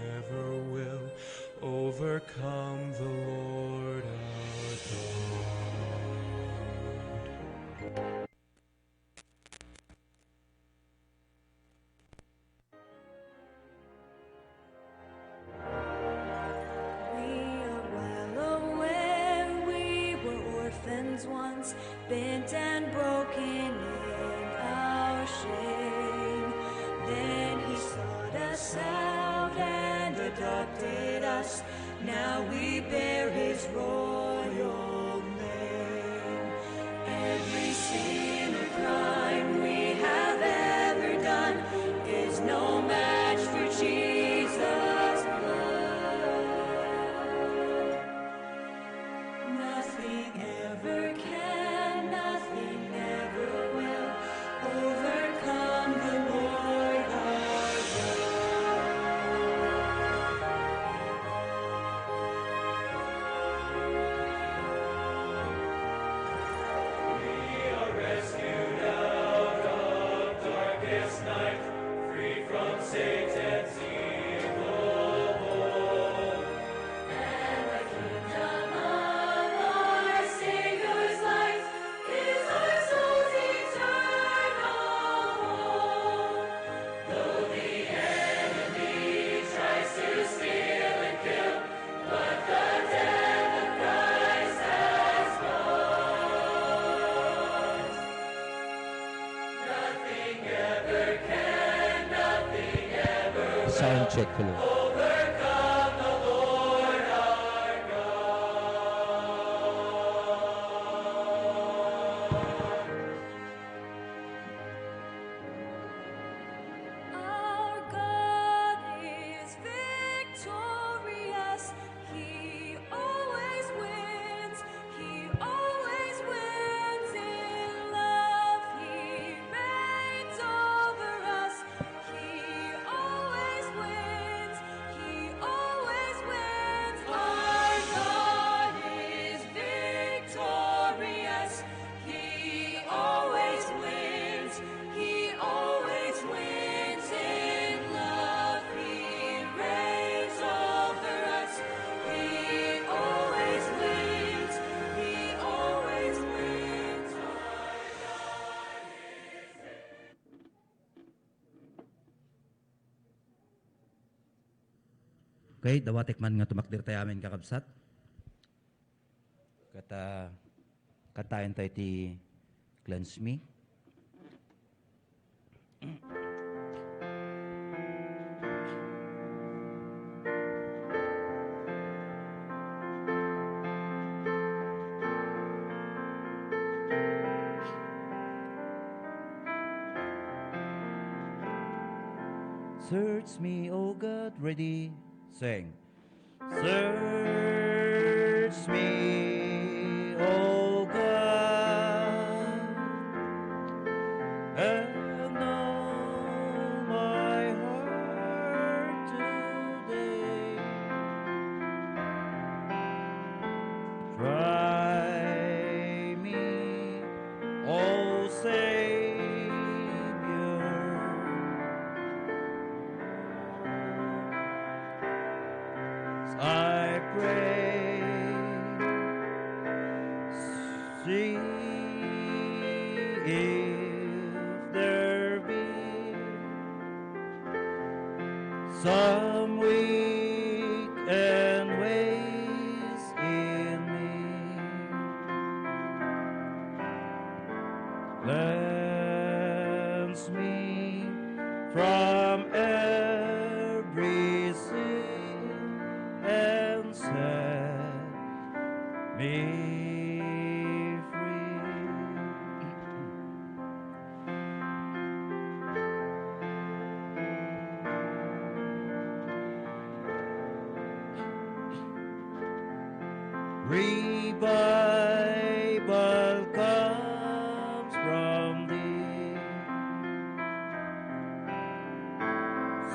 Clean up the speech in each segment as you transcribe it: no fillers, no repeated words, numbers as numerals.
never will overcome the Lord our God. Once bent and broken in our shame, then he sought us out and adopted us. Now we bear his royal name. Every sin or crime we have ever done is no match for Jesus' blood. Nothing ever can, nothing ever will overcome the Lord our God. We are rescued out of darkest night, free from Satan's evil hold. And the kingdom of our Savior's life is our soul's eternal home. Though the enemy tries to steal and kill, but the death of Christ has won. Nothing ever can, nothing ever will Sound check tuloy. overcome the Lord our God. Our God is victorious. He always wins. He always wins in love. He reigns over us. He always wins. He always wins. Our God is victorious. He always wins. He always wins in love. He reigns over us. He always wins. He always wins. Okay, dawatik man nga tumakdir tayo amin kakabsat. Kata katayin tayo ti Cleanse Me. Search me, O God, ready, sing. Search me, O God, and know my heart today. Try me, O Savior. I pray, see if there be some weak and ways in me. Cleanse me from every sin and set me free. Revival comes from thee.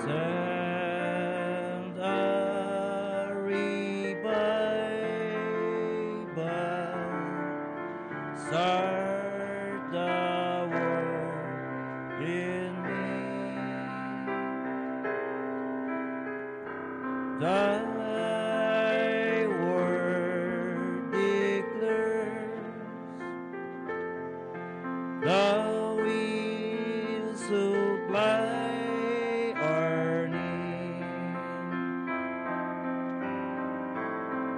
Send a revival, start the work in me. Thy word declares, Thou wilt supply our need.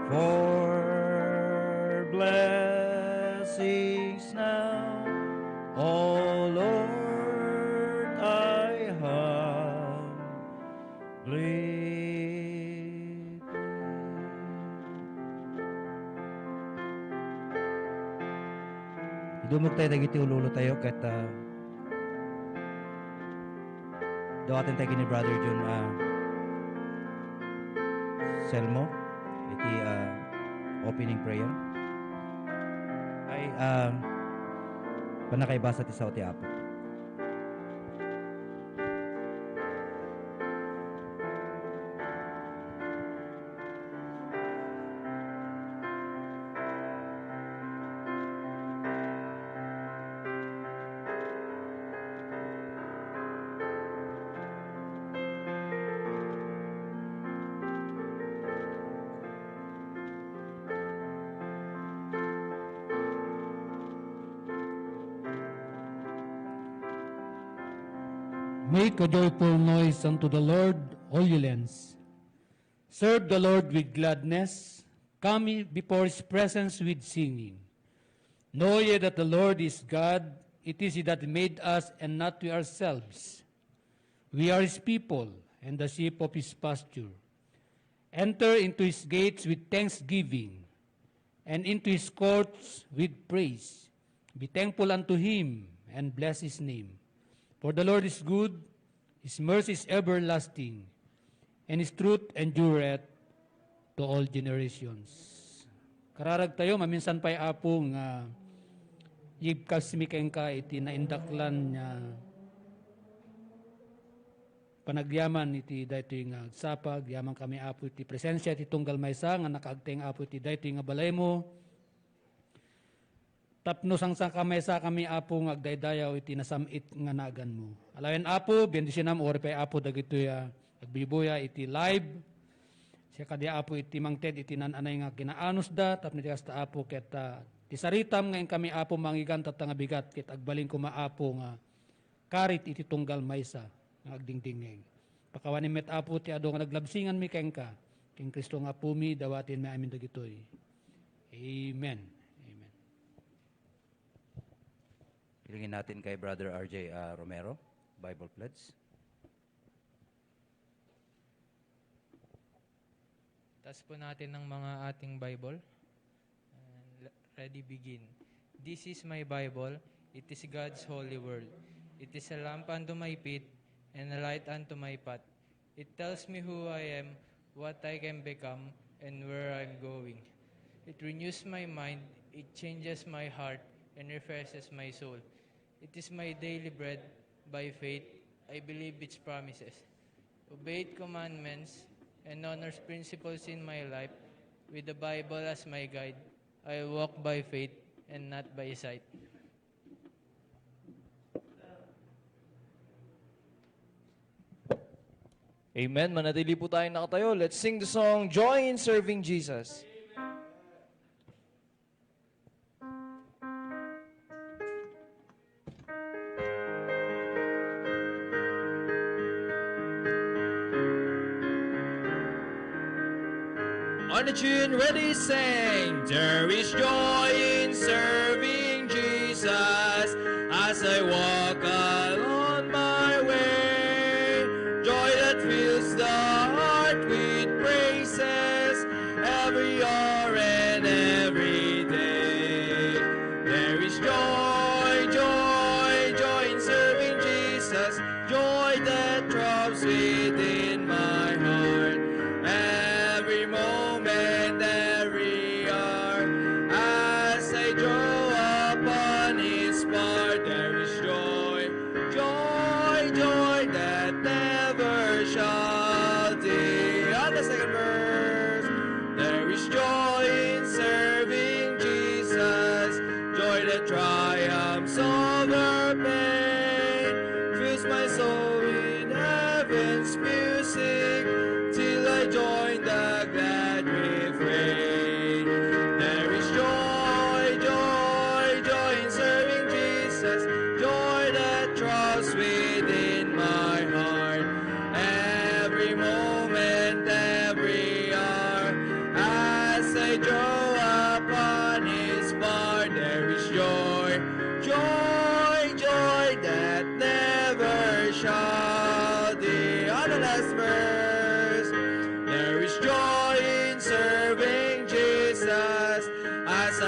For blessings now, O Lord, I humbly dumog tayo dagiti ululo tayo ket dawaten tayo ni Brother John Selmo iti opening prayer ay panakaibasa ti sao ti Apo. Make a joyful noise unto the Lord, all ye lands. Serve the Lord with gladness. Come before his presence with singing. Know ye that the Lord is God. It is he that made us, and not we ourselves. We are his people, and the sheep of his pasture. Enter into his gates with thanksgiving, and into his courts with praise. Be thankful unto him, and bless his name. For the Lord is good, his mercy is everlasting, and his truth endureth to all generations. Kararag tayo, maminsan pa'y apo nga yibkas mikeng ka iti naindaklan niya panagyaman iti daytoy nga sapag, yaman kami apo iti presensya iti tunggal maysa nga nakaagteng apo iti daytoy nga balay mo. Tapno sang kamesa kami apo ng agdaydayaw iti nasamit nga nagan mo. Alayan apo, bendisyonam ori pa'y apo dagitoy agbibuya iti live. Siya kadya apo iti mangted iti nananay nga kinaanos da, tapno iti kasta apo ket ti saritam ngayon kami apo mangigan tatanga bigat ket agbaling ko maapo nga karit iti tunggal maysa nga agdingdingeg. Pakawanin met apo ti ado nga naglabsingan mi kengka. King Kristo nga pumi dawatin mi amin dagitoy. Amen. Hilingin natin kay Brother RJ Romero, Bible Pledge. Taas po natin ng mga ating Bible. Ready, begin. This is my Bible. It is God's holy word. It is a lamp unto my feet and a light unto my path. It tells me who I am, what I can become, and where I'm going. It renews my mind, it changes my heart, and refreshes my soul. It is my daily bread. By faith, I believe its promises. Obey its commandments and honors principles in my life. With the Bible as my guide, I walk by faith and not by sight. Amen. Manatili po tayo nakatayo. Let's sing the song, Joy in Serving Jesus. On the tune, ready, sing. There is joy in serving Jesus as I walk along my way. Joy that fills the heart with praises every hour and every day. There is joy, joy, joy in serving Jesus. Joy that throbs within my heart. Every moment, every hour, as I draw upon His part, there is joy, joy, joy that never shall dim. On the second verse, there is joy in serving Jesus, joy that triumphs over pain, fills my soul with heaven's music till I join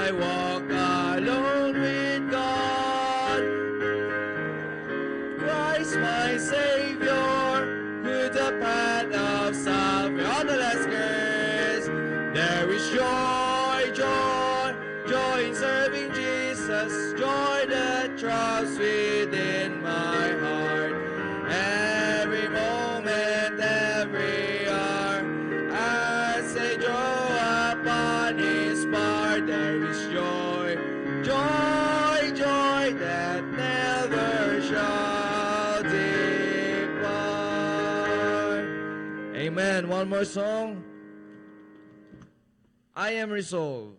I walk alone with God. Christ my Savior, who the path of salvation. On the last verse, there is joy, joy, joy in serving Jesus, joy that thrills within my heart. Every moment, every hour, as I draw upon His part, there is joy, joy, joy that never shall depart. Amen. One more song. I am resolved.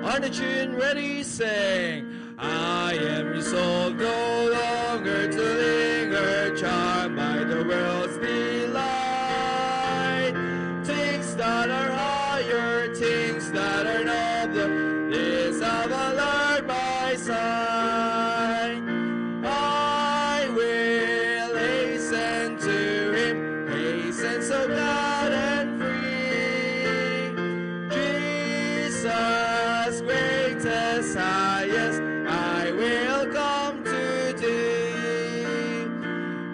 On the tune, ready, sing. I am resolved no longer to linger, charmed by the world's delight. Things that are higher, things that are nobler, this have I learned by sight. I will hasten to Him, hasten so glad and free. Jesus, greatest, highest, I will come to Thee.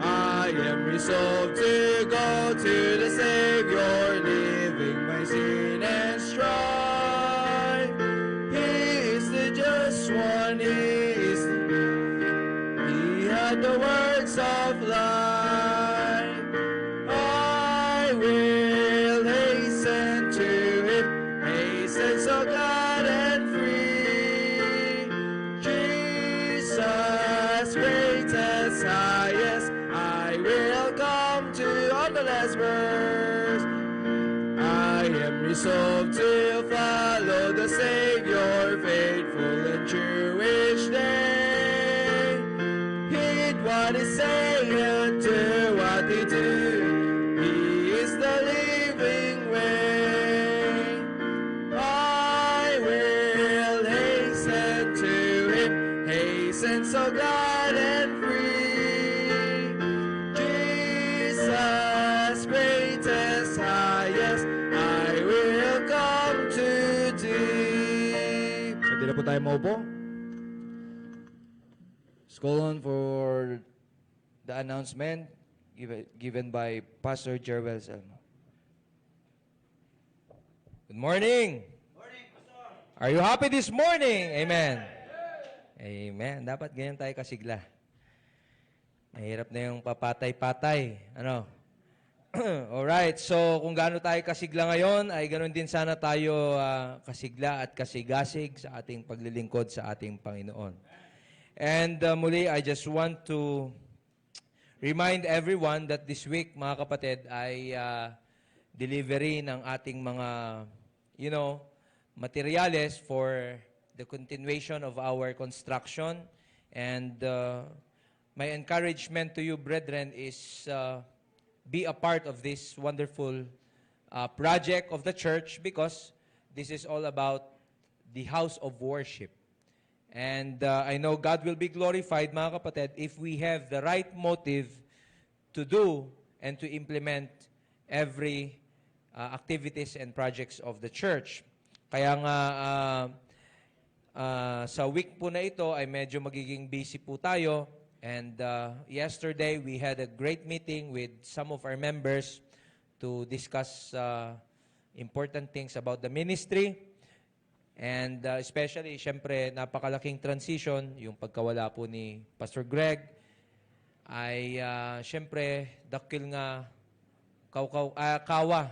I am resolved to go to the Savior, leaving my sin and strife. He is the just one, He had the words of life. I will hasten to Him, hasten so glad and free. Jesus, greatest, highest, I will come to. On the last verse, I am resolved to follow the Savior, faithful and true each day. Heed what He say and do what He do. He is the living way. I will hasten to Him, hasten so glad and free. Jesus, greatest, highest, I will come to Thee. Hindi na po tayo maupo. Let's call on for the announcement given by Pastor Jerwel Selma. Good morning. Are you happy this morning? Amen. Amen. Dapat ganyan tayo kasigla. Mahirap na yung papatay-patay. Ano? Alright. So, kung gaano tayo kasigla ngayon, ay ganoon din sana tayo kasigla at kasigasig sa ating paglilingkod sa ating Panginoon. And muli, I just want to remind everyone that this week, mga kapatid, ay delivery ng ating mga, materials for the continuation of our construction. And my encouragement to you, brethren, is be a part of this wonderful project of the church, because this is all about the house of worship. And I know God will be glorified, mga kapatid, if we have the right motive to do and to implement every activities and projects of the church. Kaya nga, sa week po na ito ay medyo magiging busy po tayo. And yesterday, we had a great meeting with some of our members to discuss important things about the ministry. And especially, syempre, napakalaking transition, yung pagkawala po ni Pastor Greg, ay syempre, dakil nga kawa.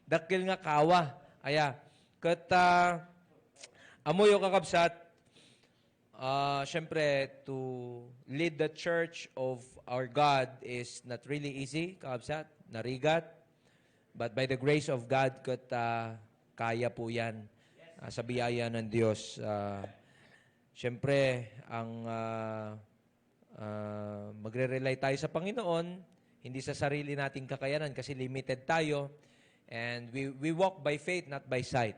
Dakil nga kawa. Aya. Kat amoy o kakabsat, syempre, to lead the church of our God is not really easy, kakabsat, narigat. But by the grace of God, kat kaya po yan sa biyaya ng Diyos. Siyempre, ang magre-rely tayo sa Panginoon, hindi sa sarili nating kakayanan kasi limited tayo. And we walk by faith, not by sight.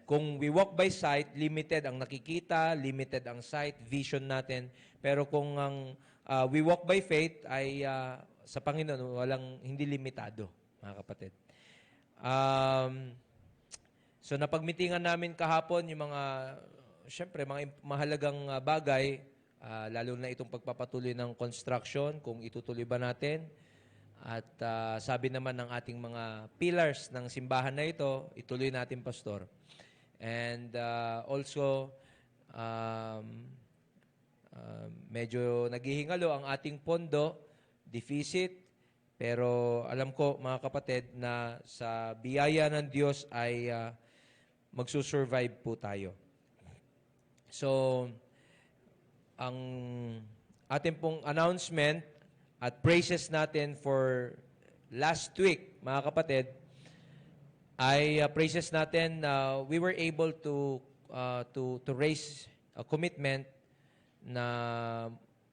Kung we walk by sight, limited ang nakikita, limited ang sight, vision natin. Pero kung ang we walk by faith ay sa Panginoon, hindi limitado, mga kapatid. So napagmitingan namin kahapon yung syempre, mga mahalagang bagay, lalo na itong pagpapatuloy ng construction, kung itutuloy ba natin. At sabi naman ng ating mga pillars ng simbahan na ito, ituloy natin, Pastor. And also, medyo naghihingalo ang ating pondo, deficit, pero alam ko, mga kapatid, na sa biyaya ng Diyos ay magsusurvive po tayo. So, ang ating pong announcement at praises natin for last week, mga kapatid, ay praises natin na we were able to raise a commitment na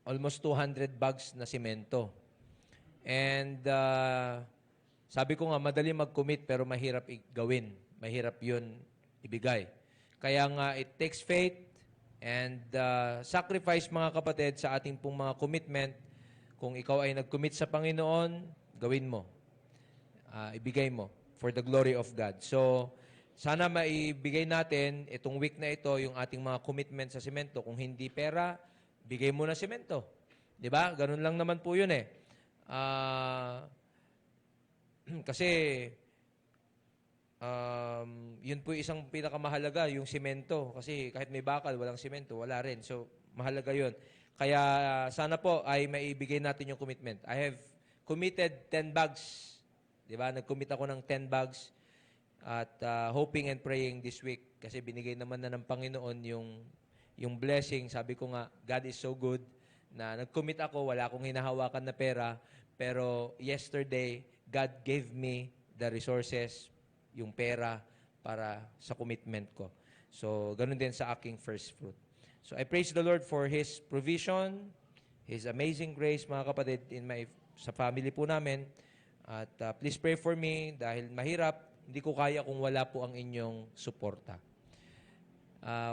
almost 200 bags na simento. And sabi ko nga, madali mag-commit pero mahirap gawin. Mahirap yun ibigay. Kaya nga, it takes faith and sacrifice, mga kapatid, sa ating pong mga commitment. Kung ikaw ay nag-commit sa Panginoon, gawin mo. Ibigay mo for the glory of God. So, sana maibigay natin itong week na ito yung ating mga commitment sa semento. Kung hindi pera, bigay mo na semento. 'Di ba? Ganun lang naman po 'yun eh. Kasi yun po isang pinakamahalaga, yung semento. Kasi kahit may bakal, walang semento, wala rin. So, mahalaga 'yun. Kaya sana po ay maibigay natin yung commitment. I have committed 10 bags. 'Di ba? Nag-commit ako ng 10 bags. At hoping and praying this week kasi binigay naman na ng Panginoon yung blessing. Sabi ko nga, God is so good na nag-commit ako, wala akong hinahawakan na pera, pero yesterday, God gave me the resources, yung pera para sa commitment ko. So, ganun din sa aking first fruit. So, I praise the Lord for His provision, His amazing grace, mga kapatid, sa family po namin. At please pray for me dahil mahirap. Hindi ko kaya kung wala po ang inyong suporta.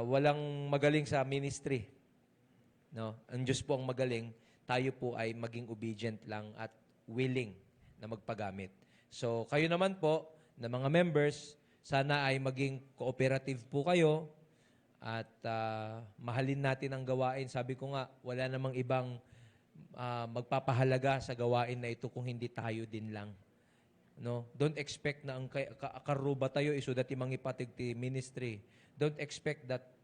Walang magaling sa ministry. No? Ang Diyos po ang magaling. Tayo po ay maging obedient lang at willing na magpagamit. So, kayo naman po, na mga members, sana ay maging cooperative po kayo at mahalin natin ang gawain. Sabi ko nga, wala namang ibang magpapahalaga sa gawain na ito kung hindi tayo din lang. No, don't expect na ang karuba tayo iso dati mangipatig ti ministry. Don't expect that,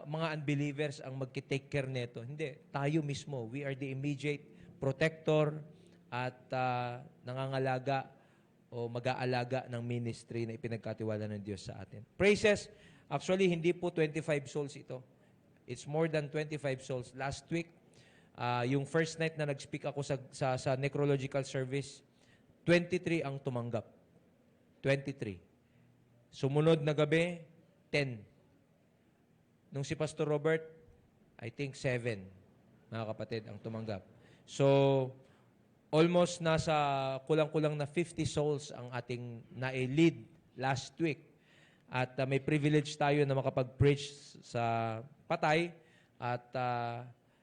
mga unbelievers ang magki-take care neto. Hindi, tayo mismo. We are the immediate protector at nangangalaga o mag-aalaga ng ministry na ipinagkatiwala ng Diyos sa atin. Praises, actually hindi po 25 souls ito. It's more than 25 souls. Last week, yung first night na nag-speak ako sa necrological service, 23 ang tumanggap. 23. Sumunod na gabi, 10. Nung si Pastor Robert, I think 7, mga kapatid, ang tumanggap. So, almost nasa kulang-kulang na 50 souls ang ating na-lead last week. At may privilege tayo na makapag-preach sa Patay. At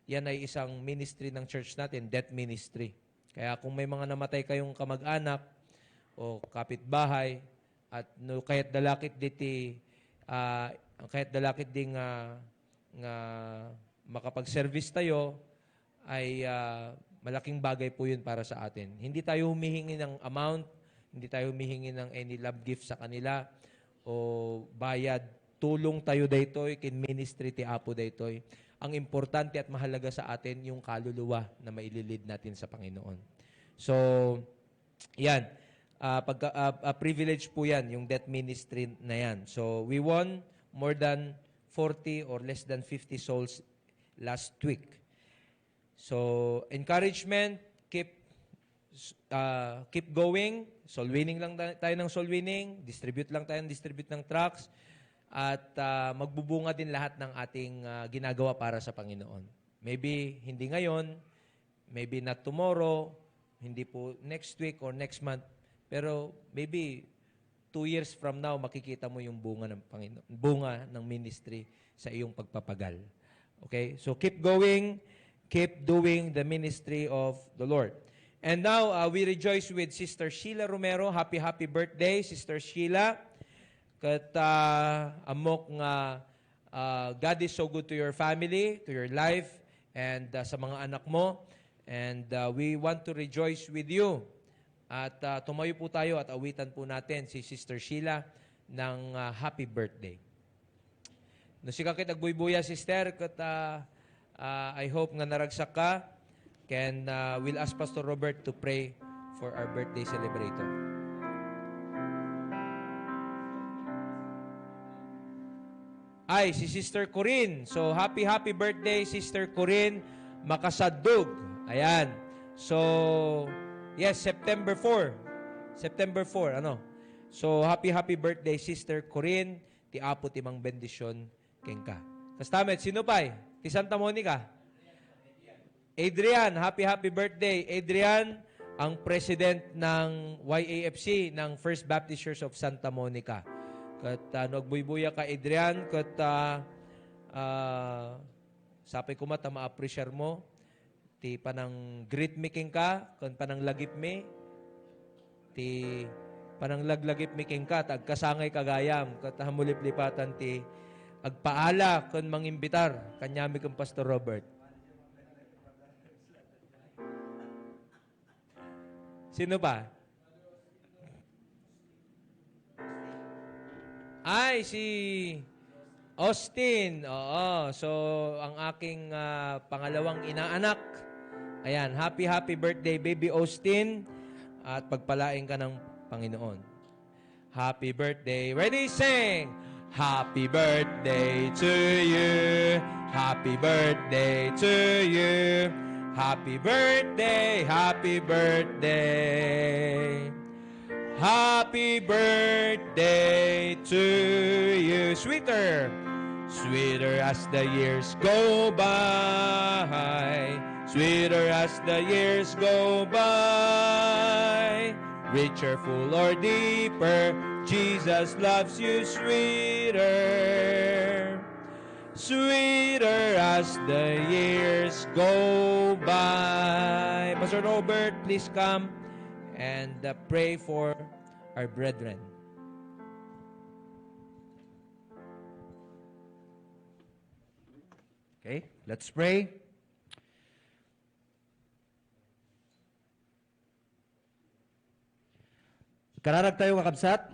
yan ay isang ministry ng church natin, death ministry. Kaya kung may mga namatay kayong kamag-anak o kapitbahay at kahit dalakit ding nga makapag-service tayo ay malaking bagay po yun para sa atin. Hindi tayo humihingi ng amount, hindi tayo humihingi ng any love gift sa kanila o bayad. Tulong tayo daytoy, kin ministry ti Apo daytoy. Ang importante at mahalaga sa atin yung kaluluwa na maililid natin sa Panginoon. So, yan. Privilege po yan, yung death ministry na yan. So, we won more than 40 or less than 50 souls last week. So, encouragement, keep going. Soul winning lang tayo ng soul winning. Distribute ng tracts. At magbubunga din lahat ng ating ginagawa para sa Panginoon. Maybe hindi ngayon, maybe not tomorrow, hindi po next week or next month, pero maybe 2 years from now, makikita mo yung bunga ng Panginoon, bunga ng ministry sa iyong pagpapagal. Okay? So keep going, keep doing the ministry of the Lord. And now, we rejoice with Sister Sheila Romero. Happy birthday, Sister Sheila. Kat amok nga God is so good to your family, to your life, and sa mga anak mo. And we want to rejoice with you. At tumayo po tayo at awitan po natin si Sister Sheila ng happy birthday. No si kakit agbuybuya, Sister, kat I hope nga naragsak ka. We'll ask Pastor Robert to pray for our birthday celebrator. Ay, si Sister Corinne. So, happy birthday, Sister Corinne Makasadug. Ayan. So, yes, September 4. Ano? So, happy birthday, Sister Corinne. Ti apo ti mang bendisyon keng ka. Kastamet, sino pa'y? Ti Santa Monica? Adrian, happy birthday. Adrian, ang president ng YAFC ng First Baptist Church of Santa Monica. Kat nagbuybuya ka, Adrian, kat sapay kumata ma-appreciate mo. Ti panang greet making ka, kan panang lagip me. Ti panang laglagip making ka, tagkasangay kagayam, kat hamulip-lipatan ti agpaala kan mangimbitar, kanyami kang Pastor Robert. Sino pa? Ay, si Austin. Oo. So, ang aking pangalawang inaanak. Ayan, happy birthday, baby Austin. At pagpalain ka ng Panginoon. Happy birthday. Ready, sing! Happy birthday to you. Happy birthday to you. Happy birthday, happy birthday. Happy birthday to you. Sweeter as the years go by. Sweeter as the years go by. Richer, full, or deeper, Jesus loves you sweeter. Sweeter as the years go by. Pastor Robert, please come and pray for our brethren. Okay, let's pray. Kararag tayo kakabsat.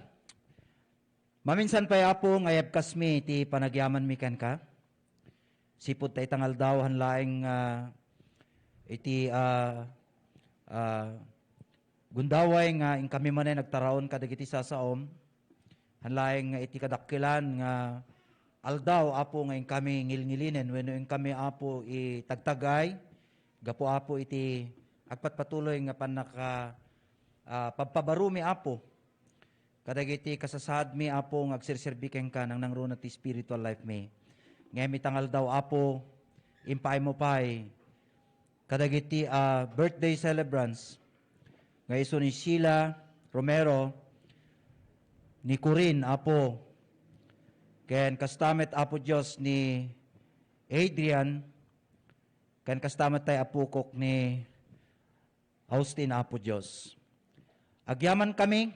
Maminsan pa'y apo ngayab kasmi ti panagyaman mi ken ka. Sipod tay tangal daw hanlaing iti gundaway nga in kami manay nagtaraon kadagiti sasaom. Hanlaing iti kadakkilan nga aldaw apo nga in kami ngilngilinen wenno in kami apo itagtagay gapo apo iti agpatpatuloy nga panaka pagpabarumi apo. Kadagiti kasasad mi apo nga agserserbiken ka nang nangruna ti spiritual life mi. Ngayon mitangal daw apo, impay mo pa'y kadagiti birthday celebrants. Nga iso ni Sheila Romero, ni Corinne apo, ken kastamet apo Diyos ni Adrian, ken kastamet tayo apukok ni Austin apo Diyos. Agyaman kami,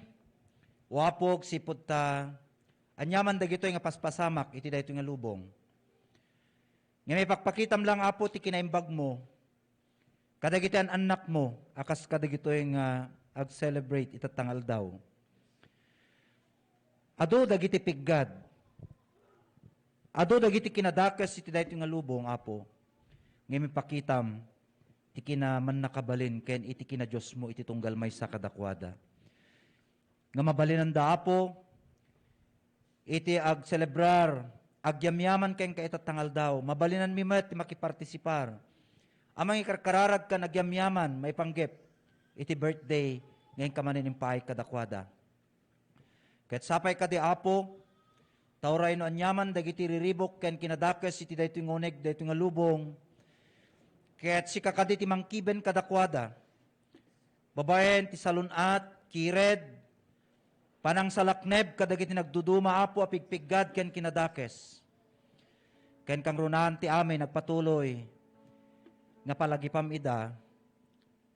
wapog sipot ta, anyaman dagito nga paspasamak, iti dayto nga lubong. Nga may pakpakitam lang apo ti kinaimbag mo, kadagiti an anak mo, akas kadagito yung ag-celebrate itatangal daw. Ado dagiti piggad, ado dagiti kinadakas iti dayto nga lubong apo, nga may pakitam, ti kinaman nakabalin, ken iti kina Diyos mo, iti tunggal may sa kadakwada. Nga mabalinan da apo, iti ag-celebrar, agyamyaman kayong kaitatangal daw, mabalinan mi met makipartisipar. Amang ikarkararag ka nagyamyaman, may panggip, iti birthday, ngayon ka maninimpay kadakwada. Kahit sapay ka di apo, tauray no anyaman, dagiti riribok, ken kinadakes, iti dayto ngoneg, dayto nga lubong, kahit si kakaditi mangkiben kadakwada, babaen, ti salunat, kired, panang salakneb kadagiti nagduduma apo apigpiggad ken kinadakes. Ken kang runahan ti amin nagpatuloy. nga palagipam ida,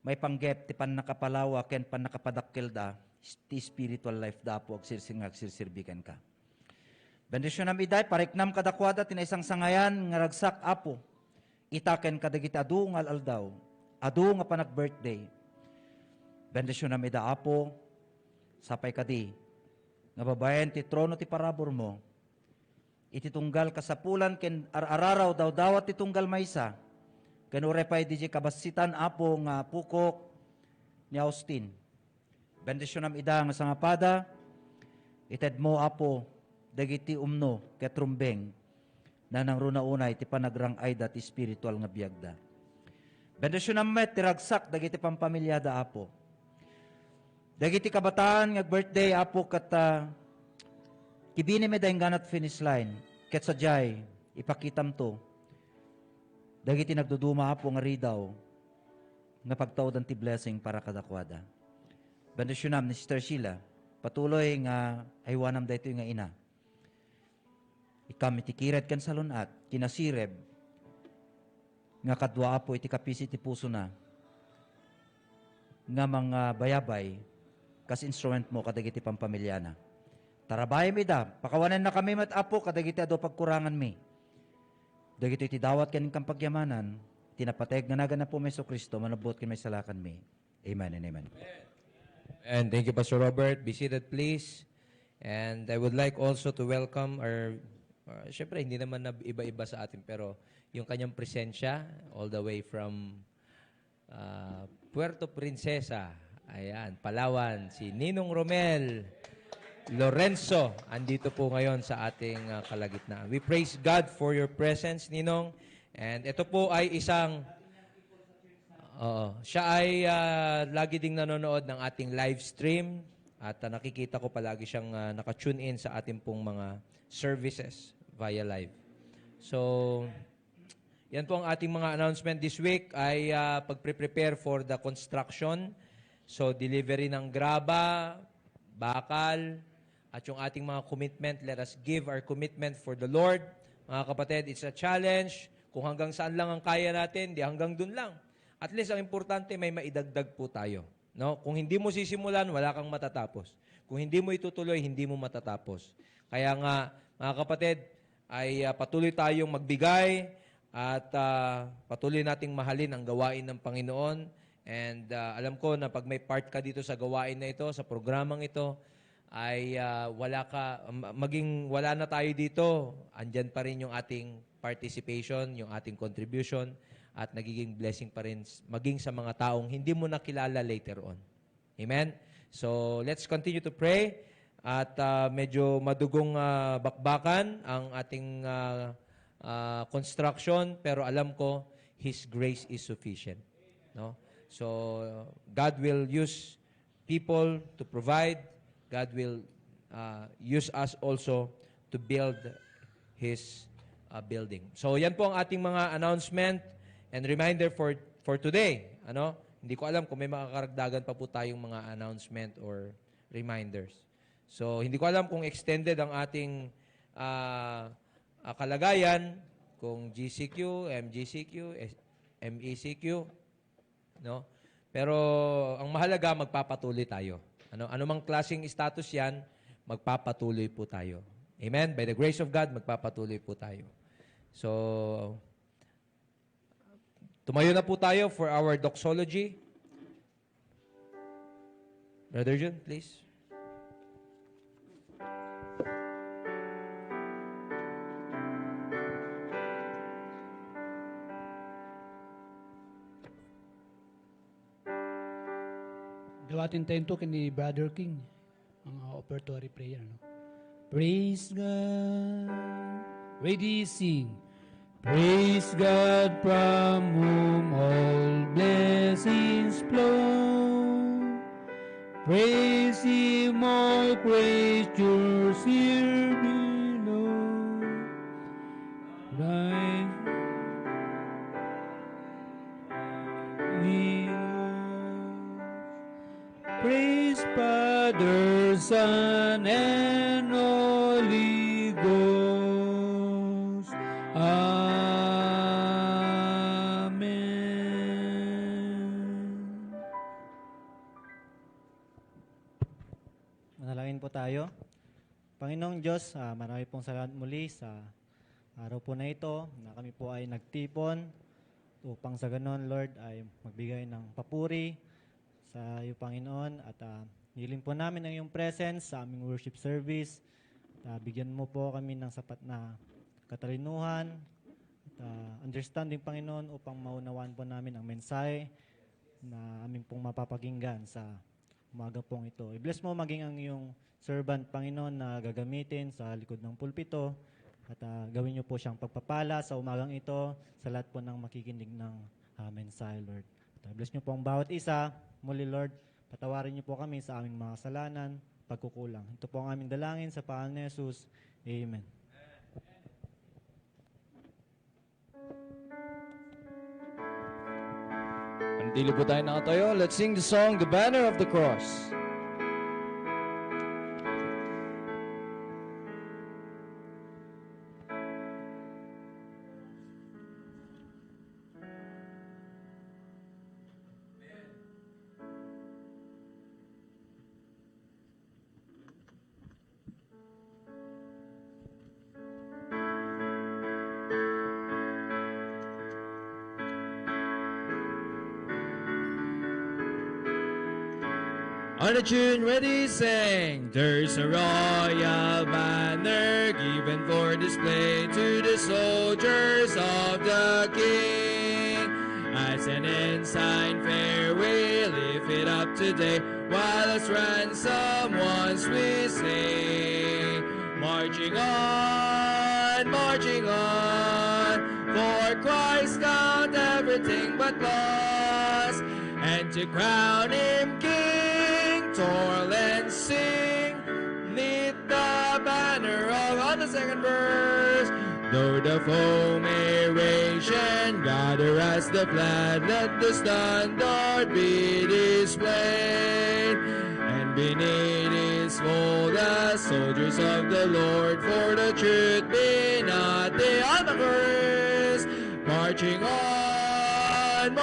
may panggep ti pan nakapalawa ken pan nakapadakkel da, ti spiritual life da po agsirsirbigan ka. Bendisyon nam iday, pariknam kadakwada tinaisang sangayan nga ragsak apo, itaken kadagiti adu nga aldaw, adu nga panag-birthday. Bendisyon nam ida apo, sapay kadi, nga babayan ti trono ti parabor mo, ititunggal kasapulan ken araraw daw dawat titunggal maysa, ken urepay di kabasitan apo nga pukok ni Austin. Bendisyon nam ida nga sangapada, ited mo apo, dagiti umno ket rumbeng na nang runaunay ti panagrangay da ti spiritual nga biagda. Bendisyon nam met tiragsak dagiti pampamilyada apo. Dagiti kabataan nga birthday apo ket kibini me dayeng ganat finish line ket sadyay ipakitam to. Dagiti nagduduma apo nga ridaw nga pagtawdan ti blessing para kadakwada. Bendisyon nam ni Sister Sheila, patuloy nga aywanam daytoy nga ina. Ikam itikiret kan salunat, kinasireb, nga kadwa po iti kapisi ti puso na, nga mga bayabay, kas instrument mo kadagiti pampamilya na. Tarabay mi da, pakawanan na kami mat apo, kadagiti ado pagkurangan mi. Dagiti iti dawat kaning kampagyamanan, tinapateg nga nagan na po Meso Kristo, manabot kin may salakan mi. Amen and amen. And thank you, Pastor Robert. Be seated, please. And I would like also to welcome our syempre, hindi naman na iba-iba sa atin, pero yung kanyang presensya, all the way from Puerto Princesa, ayan, Palawan, si Ninong Romel Lorenzo, andito po ngayon sa ating kalagitnaan. We praise God for your presence, Ninong. And ito po ay isang, siya ay lagi ding nanonood ng ating live stream at nakikita ko palagi siyang naka-tune in sa ating pong mga services via live. So, yan po ang ating mga announcement this week ay pagpre-prepare for the construction. So, delivery ng graba, bakal, at yung ating mga commitment. Let us give our commitment for the Lord. Mga kapatid, it's a challenge. Kung hanggang saan lang ang kaya natin, di hanggang dun lang. At least, ang importante, may maidagdag po tayo. No? Kung hindi mo sisimulan, wala kang matatapos. Kung hindi mo itutuloy, hindi mo matatapos. Kaya nga, mga kapatid, ay patuloy tayong magbigay at patuloy nating mahalin ang gawain ng Panginoon. And alam ko na pag may part ka dito sa gawain na ito, sa programang ito, ay maging wala na tayo dito, andyan pa rin yung ating participation, yung ating contribution, at nagiging blessing pa rin maging sa mga taong hindi mo nakilala later on. Amen? So, let's continue to pray. At medyo madugong bakbakan ang ating construction, pero alam ko, His grace is sufficient. No? So, God will use people to provide. God will use us also to build His building. So, yan po ang ating mga announcement and reminder for today. Ano? Hindi ko alam kung may makakaragdagan pa po tayong mga announcement or reminders. So, hindi ko alam kung extended ang ating kalagayan, kung GCQ, MGCQ, MECQ, no? Pero ang mahalaga, magpapatuloy tayo. Ano mang klaseng status yan, magpapatuloy po tayo. Amen? By the grace of God, magpapatuloy po tayo. So, tumayo na po tayo for our doxology. Brother Jun, please. Dawatin tayo ito kini Brother King, ang offertory prayer. No? Praise God, ready sing. Praise God from whom all blessings flow. Praise Him, all creatures here below. Right. Praise Father, Son, and Holy Ghost. Amen. Panginoong Diyos, marami pong salamat muli sa araw po na ito na kami po ay nagtipon upang sa ganon, Lord, ay magbigay ng papuri sa iyo, Panginoon. At hiling po namin ang iyong presence sa aming worship service. Bigyan mo po kami ng sapat na katalinuhan at understanding, Panginoon, upang maunawaan po namin ang mensahe na aming pong mapapakinggan sa umaga pong ito. I-bless mo maging ang iyong servant, Panginoon, na gagamitin sa likod ng pulpito at gawin niyo po siyang pagpapala sa umagang ito sa lahat po ng makikinig ng mensahe, Lord. At bless niyo po ang bawat isa. Muli, Lord, patawarin niyo po kami sa aming mga kasalanan, pagkukulang. Ito po ang aming dalangin sa pangalan ni Jesus. Amen. Manatili po tayo nakatayo. Let's sing the song, The Banner of the Cross. On the tune, ready, sing. There's a royal banner given for display to the soldiers of the King. As an ensign fair, we lift it up today, while as ransom once we sing. Marching on, for Christ count everything but loss, and to crown him King, toil and sing, neath the banner of, on the second verse. Though the foe may rage and gather as the flag, let the standard be displayed, and beneath its fold the soldiers of the Lord, for the truth be not they on the verse. Marching on,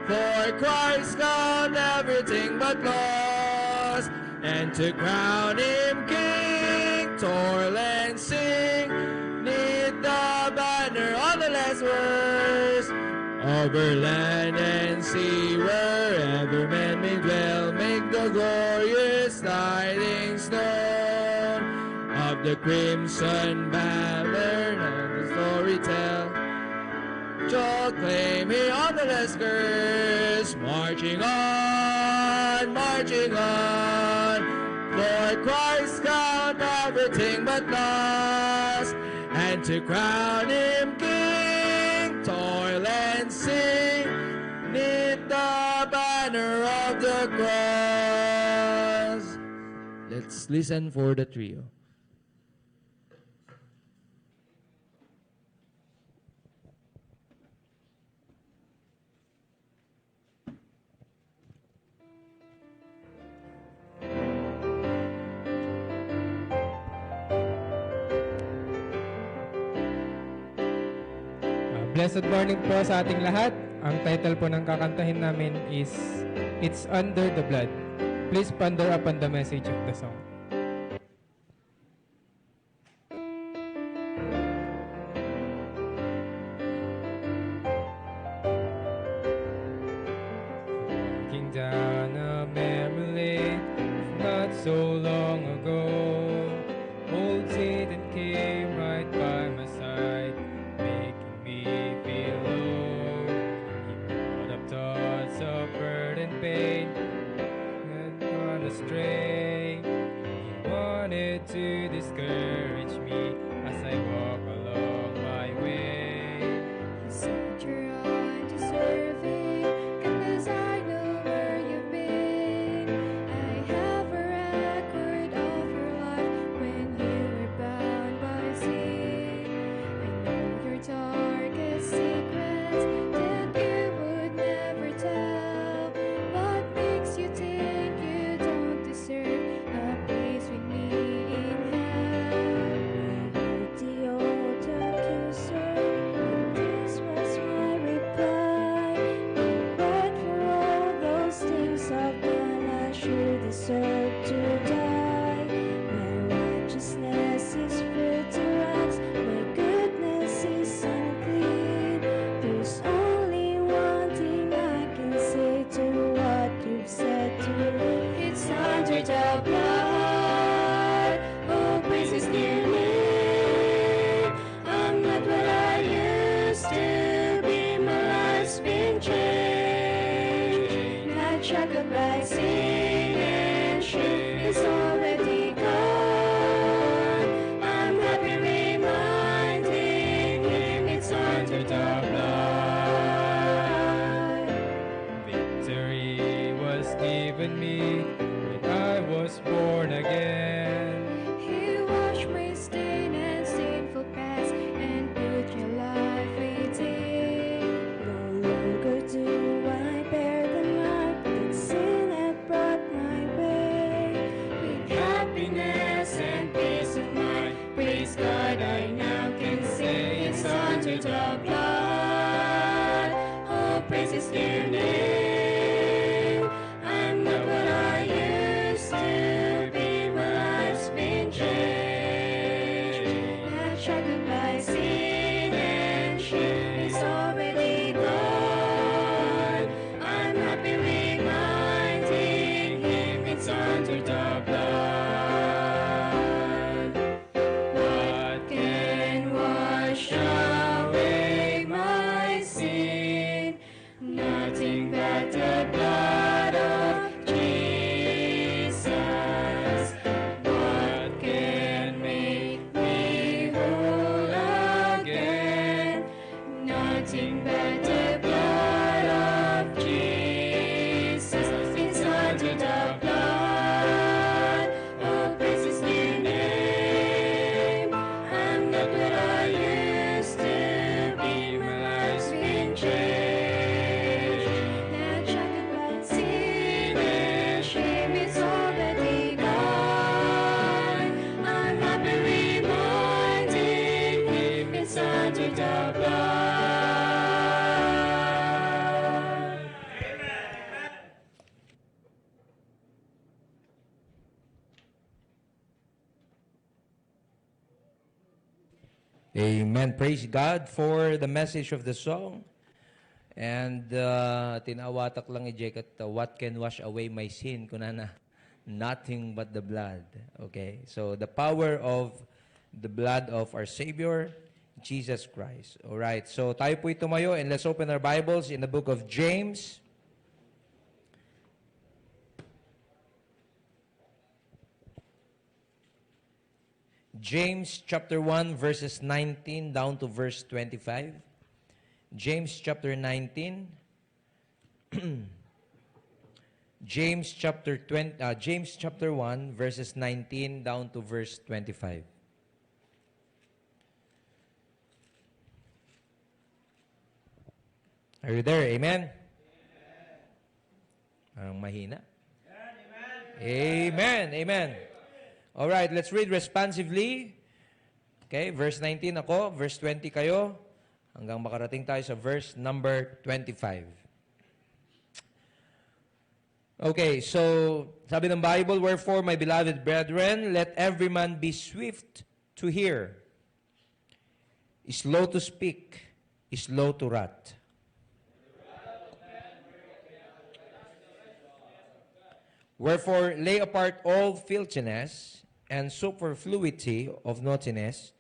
for Christ count everything but loss, and to crown him King, toil and sing, neath the banner on the last verse. Over land and sea, wherever men may dwell, make the glorious tidings known of the crimson banner and the story tell. Proclaim here on the last verse, marching on, for Christ count everything but loss, and to crown him King, toil and sing, neath the banner of the cross. Let's listen for the trio. Blessed morning po sa ating lahat. Ang title po ng kakantahin namin is It's Under the Blood. Please ponder upon the message of the song. Looking down a memory lane, not so long ago, old Satan came right by my side, making me feel low. He brought up thoughts of hurt and pain, and gone astray. goodbye, sin and shame is already gone. I'm happy reminding him it's under the blood. Victory was given me when I was born again. He washed my stain and sinful past and put your life within. No longer do I bear the mark that sin had brought my way. With happiness and peace of mind, praise God, I now can say it's under the blood. Oh, praise His dear name. I'm not what I used to be. My life's been changed. That shackled by sin and shame is already gone. I'm happy reminding him it's under the blood. What can wash away my sin? Nothing but the blood of Jesus. What can make me whole again? Nothing but the blood of Jesus. It's under the blood. Oh, praise His dear name. I'm not what I used to be. My life's been changed. That shackled by sin and shame is already gone. I'm happy reminding him it's under the blood. Amen. Praise God for the message of the song. And tinawatak lang ni Jacob, what can wash away my sin? Kunana, nothing but the blood. Okay? So, the power of the blood of our Savior, Jesus Christ. Alright. So, tayo po'y tumayo and let's open our Bibles in the book of James. James chapter 1 verses 19 down to verse 25. James chapter 19. James chapter 1 verses 19 down to verse 25. Are you there? Amen? Parang mahina. Amen. Amen. All right, let's read responsively. Okay, verse 19 ako, verse 20 kayo, hanggang makarating tayo sa verse number 25. Okay, so sabi ng Bible, wherefore, my beloved brethren, let every man be swift to hear, slow to speak, slow to wrath. Wherefore, lay apart all filthiness and superfluity of naughtiness,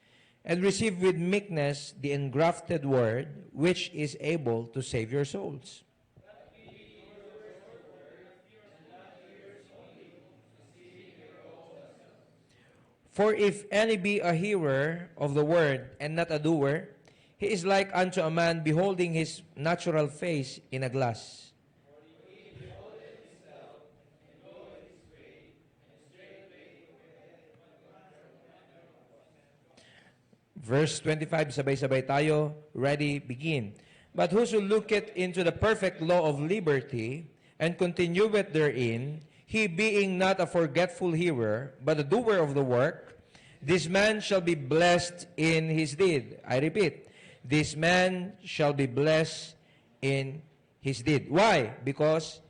and receive with meekness the engrafted word, which is able to save your souls. For if any be a hearer of the word and not a doer, he is like unto a man beholding his natural face in a glass. Verse 25, sabay-sabay tayo. Ready, begin. But whoso looketh into the perfect law of liberty, and continueth therein, he being not a forgetful hearer, but a doer of the work, this man shall be blessed in his deed. I repeat, this man shall be blessed in his deed. Why? Because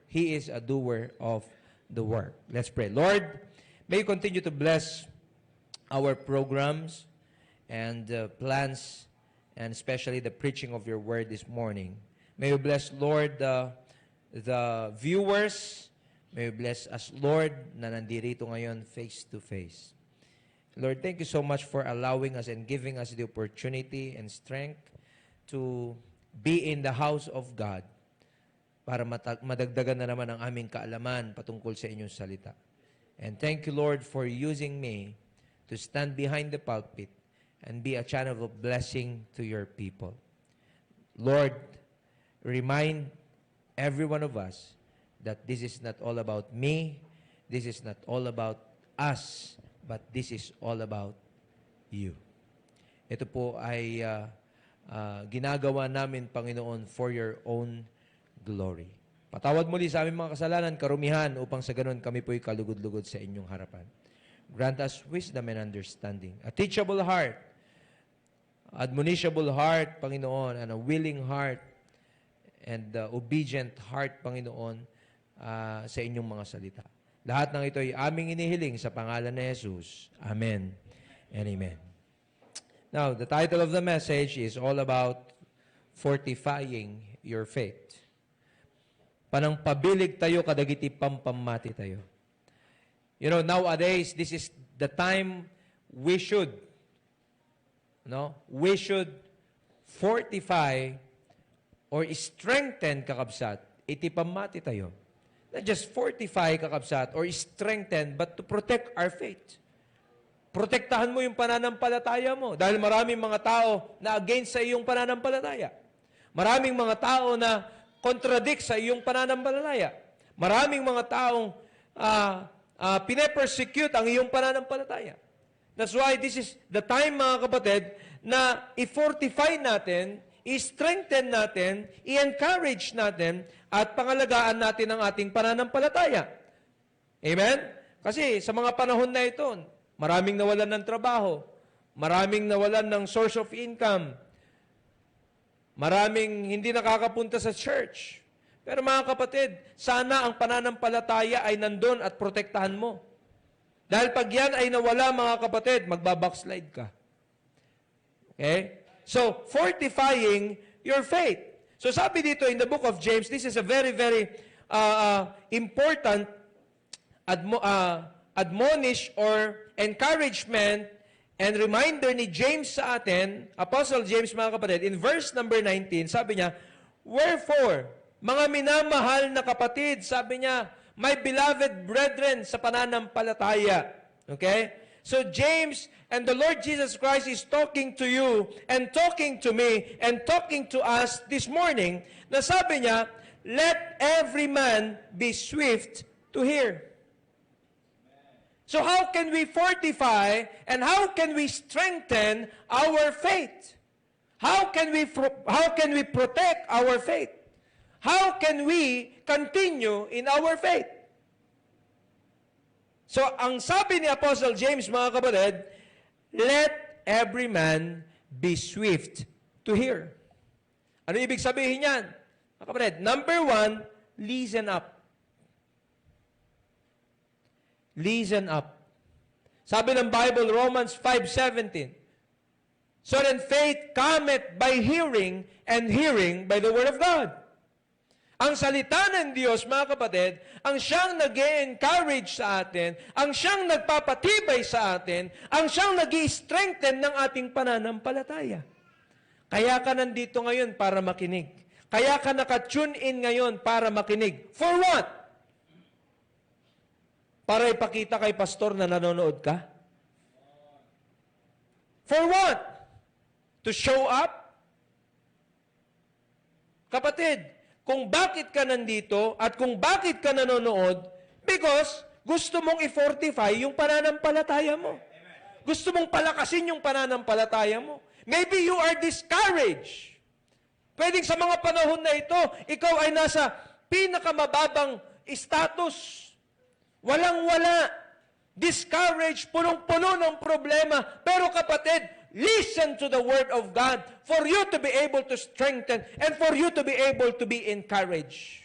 he is a doer of the work. Let's pray. Lord, may you continue to bless our programs and plans, and especially the preaching of your word this morning. May you bless, Lord, the viewers. May you bless us, Lord, na nandirito ngayon face to face. Lord, thank you so much for allowing us and giving us the opportunity and strength to be in the house of God para madagdagan na naman ang aming kaalaman patungkol sa inyong salita. And thank you, Lord, for using me to stand behind the pulpit and be a channel of blessing to your people. Lord, remind every one of us that this is not all about me, this is not all about us, but this is all about you. Ito po ay ginagawa namin, Panginoon, for your own glory. Patawad muli sa aming mga kasalanan, karumihan, upang sa ganun kami po'y kalugod-lugod sa inyong harapan. Grant us wisdom and understanding, a teachable heart, admonishable heart, Panginoon, and a willing heart, and obedient heart, Panginoon, sa inyong mga salita. Lahat ng ito ay aming inihiling sa pangalan ni Jesus. Amen and amen. Now, the title of the message is all about fortifying your faith. Panangpabilig tayo, kadagiti pampamati tayo. You know, nowadays, this is the time we should fortify or strengthen, kakabsat, iti pamati tayo. Not just fortify, kakabsat, or strengthen, but to protect our faith. Protektahan mo yung pananampalataya mo. Dahil maraming mga tao na against sa iyong pananampalataya. Maraming mga tao na contradict sa iyong pananampalataya. Maraming mga taong pine-persecute ang iyong pananampalataya. That's why this is the time, mga kapatid, na i-fortify natin, i-strengthen natin, i-encourage natin, at pangalagaan natin ang ating pananampalataya. Amen? Kasi sa mga panahon na ito, maraming nawalan ng trabaho, maraming nawalan ng source of income, maraming hindi nakakapunta sa church. Pero mga kapatid, sana ang pananampalataya ay nandun at protektahan mo. Dahil pag yan ay nawala, mga kapatid, magbabackslide ka. Okay? So, fortifying your faith. So sabi dito in the book of James, this is a very, very important admonish or encouragement and reminder ni James sa atin, Apostle James, mga kapatid, in verse number 19, sabi niya, wherefore, mga minamahal na kapatid, sabi niya, my beloved brethren sa pananampalataya. Okay? So James and the Lord Jesus Christ is talking to you and talking to me and talking to us this morning na sabi niya, let every man be swift to hear. So how can we fortify and how can we strengthen our faith? How can we protect our faith? How can we continue in our faith? So ang sabi ni Apostle James, mga kapatid, let every man be swift to hear. Ano ibig sabihin yan? Mga kapatid, number one, listen up. Listen up. Sabi ng Bible, Romans 5:17. So then faith cometh by hearing, and hearing by the word of God. Ang salita ng Diyos, mga kapatid, ang siyang nag-encourage sa atin, ang siyang nagpapatibay sa atin, ang siyang nag-i-strengthen ng ating pananampalataya. Kaya ka nandito ngayon para makinig. Kaya ka naka-tune in ngayon para makinig. For what? Para ipakita kay pastor na nanonood ka? For what? To show up? Kapatid, kung bakit ka nandito at kung bakit ka nanonood, because gusto mong i-fortify yung pananampalataya mo. Gusto mong palakasin yung pananampalataya mo. Maybe you are discouraged. Pwedeng sa mga panahon na ito, ikaw ay nasa pinakamababang status. Walang-wala. Discouraged, punong-puno ng problema. Pero kapatid, listen to the Word of God for you to be able to strengthen and for you to be able to be encouraged.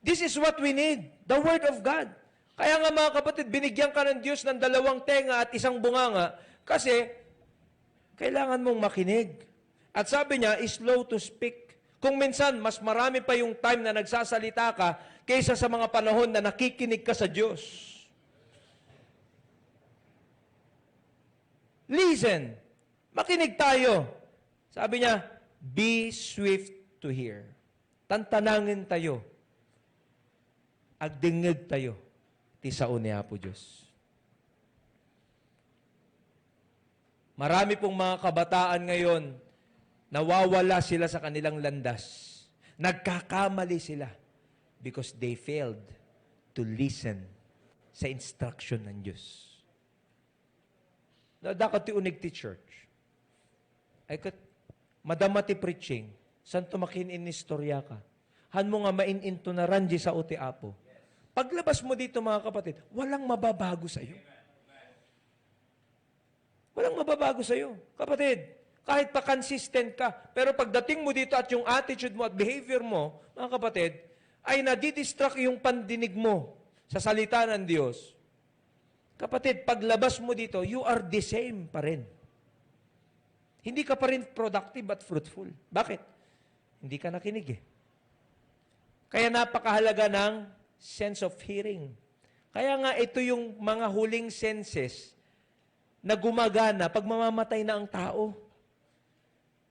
This is what we need, the Word of God. Kaya nga mga kapatid, binigyan ka ng Diyos ng 2 tenga at 1 bunganga kasi kailangan mong makinig. At sabi niya, slow to speak. Kung minsan, mas marami pa yung time na nagsasalita ka kaysa sa mga panahon na nakikinig ka sa Diyos. Listen. Makinig tayo. Sabi niya, be swift to hear. tantanangin tayo, agdingig tayo, ti sao ni Apo Diyos. Marami pong mga kabataan ngayon, nawawala sila sa kanilang landas. Nagkakamali sila because they failed to listen sa instruction ng Diyos. Dapat ti unig ti church. Ay kat, madama ti preaching, san tumakin in istorya ka. Han mo nga maininto na ranji sa uti Apo. Paglabas mo dito mga kapatid, walang mababago sa iyo. Walang mababago sa iyo. Kapatid, kahit pa consistent ka, pero pagdating mo dito at yung attitude mo at behavior mo, mga kapatid, ay nadidistract yung pandinig mo sa salita ng Diyos. Kapatid, paglabas mo dito, you are the same pa rin. Hindi ka pa rin productive but fruitful. Bakit? Hindi ka nakinig eh. Kaya napakahalaga ng sense of hearing. Kaya nga ito yung mga huling senses na gumagana pag mamamatay na ang tao.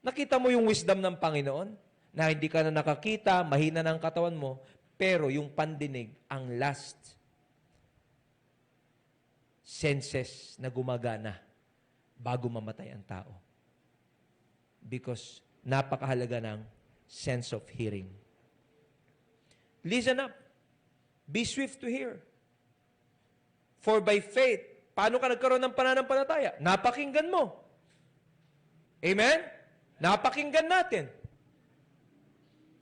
Nakita mo yung wisdom ng Panginoon? Na hindi ka na nakakita, mahina na ang katawan mo, pero yung pandinig, ang last senses na gumagana bago mamatay ang tao. Because napakahalaga ng sense of hearing. Listen up. Be swift to hear. For by faith, paano ka nagkaroon ng pananampalataya? Napakinggan mo. Amen? Napakinggan natin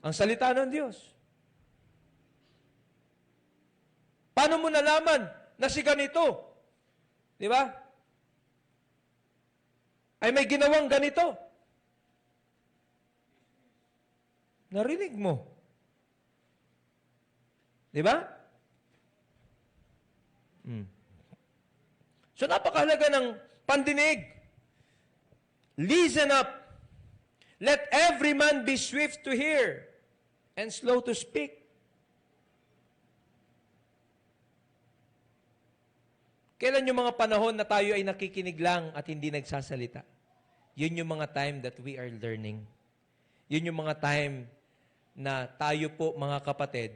ang salita ng Diyos. Paano mo nalaman na si ganito? Di ba? Ay may ginawang ganito. Narinig mo. Di ba? So napakahalaga ng pandinig. Listen up. Let every man be swift to hear and slow to speak. Kailan yung mga panahon na tayo ay nakikinig lang at hindi nagsasalita? Yun yung mga time that we are learning. Yun yung mga time na tayo po, mga kapatid,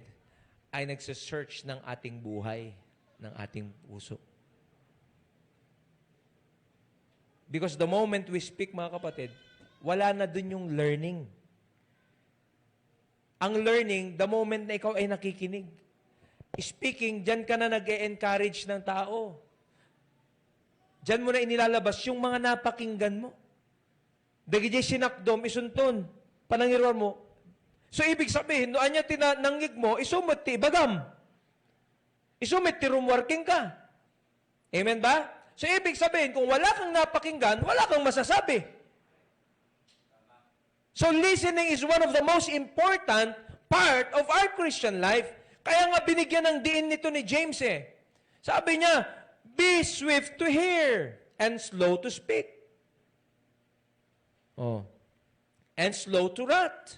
ay nagsisearch ng ating buhay, ng ating puso. Because the moment we speak, mga kapatid, wala na dun yung learning. Ang learning, the moment na ikaw ay nakikinig. Speaking, dyan ka na nag-e-encourage ng tao. Diyan mo na inilalabas yung mga napakinggan mo. Dagijay sinakdom, isunton, panangirwan mo. So, ibig sabihin, noon niya tinanangig mo, isumit ti ibagam. Isumit ti rumworking ka. Amen ba? So, ibig sabihin, kung wala kang napakinggan, wala kang masasabi. So, listening is one of the most important part of our Christian life. Kaya nga binigyan ng diin nito ni James eh. Sabi niya, be swift to hear and slow to speak. Oh. And slow to wrath.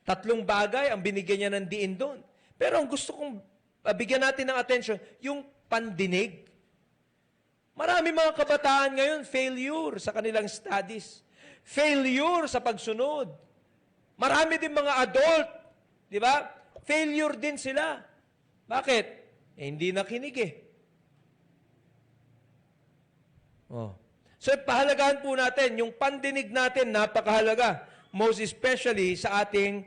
3 bagay ang binigyan niya ng diin doon. Pero ang gusto kong bigyan natin ng attention, yung pandinig. Marami mga kabataan ngayon, failure sa kanilang studies. Failure sa pagsunod. Marami din mga adult, di ba? Failure din sila. Bakit? Hindi nakinig eh. Oh. So, pahalagahan po natin, yung pandinig natin, napakahalaga. Most especially sa ating,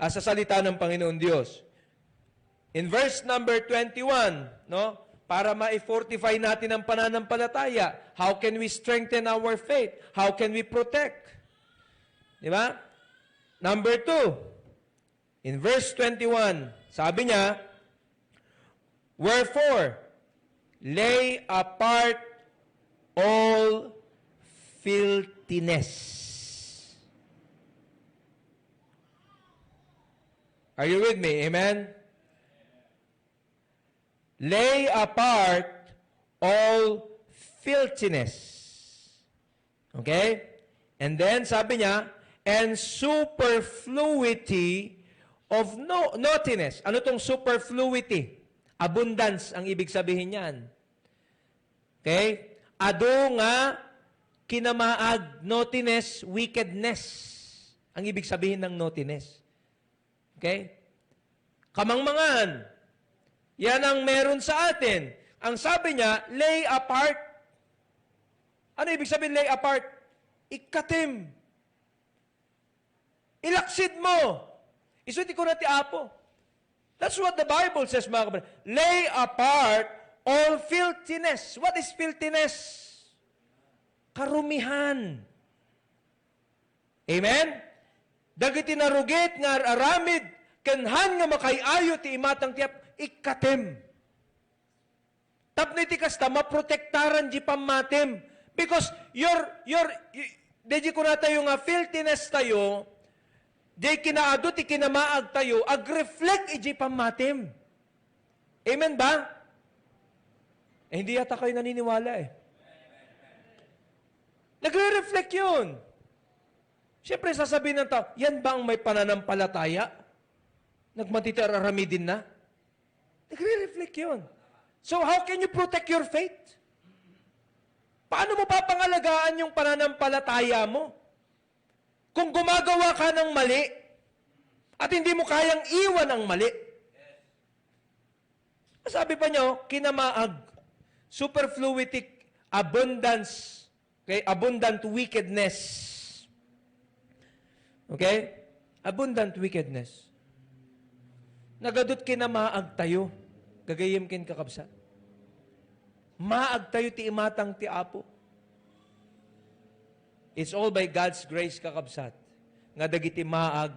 sa salita ng Panginoon Diyos. In verse number 21, no? Para ma-fortify natin ang pananampalataya, how can we strengthen our faith? How can we protect? Di ba? Number 2, in verse 21, sabi niya, wherefore, lay apart all filthiness. Are you with me? Amen? Lay apart all filthiness. Okay? And then, sabi niya, and superfluity of naughtiness. Ano tong superfluity? Abundance ang ibig sabihin niyan. Okay? Ado nga kinamaag, naughtiness, wickedness. Ang ibig sabihin ng naughtiness. Okay? Kamangmangan. Yan ang meron sa atin. Ang sabi niya, lay apart. Ano ibig sabihin lay apart? Ikatim. Ilaksid mo. Isuti ko na ti Apo. That's what the Bible says, mga kapatid. Lay apart all filthiness. What is filthiness? Karumihan. Amen? Dagiti narugit nga aramid, kanhan nga makayayo ti imatang tiap, ikatim. Tapno iti kasta, maprotektaran di pamatim. Because deji ko na tayo nga filthiness tayo, di kinaado ti kinamaag tayo, ag-reflect iji pamatim. Amen ba? Hindi yata kayo naniniwala eh. Nagre-reflect yun. Siyempre, sasabihin ng tao, yan ba ang may pananampalataya? Nagmatitararamidin na? Nagre-reflect yun. So, how can you protect your faith? Paano mo papangalagaan yung pananampalataya mo? Kung gumagawa ka ng mali, at hindi mo kayang iwan ang mali. Sabi pa niyo, kinamaag, superfluitic abundance, okay? Abundant wickedness. Okay? Abundant wickedness. Nagadot kinamaag tayo, gagayim kin kakabsat. Maag tayo ti imatang ti Apo. It's all by God's grace kakabsat. Nga dagiti maag,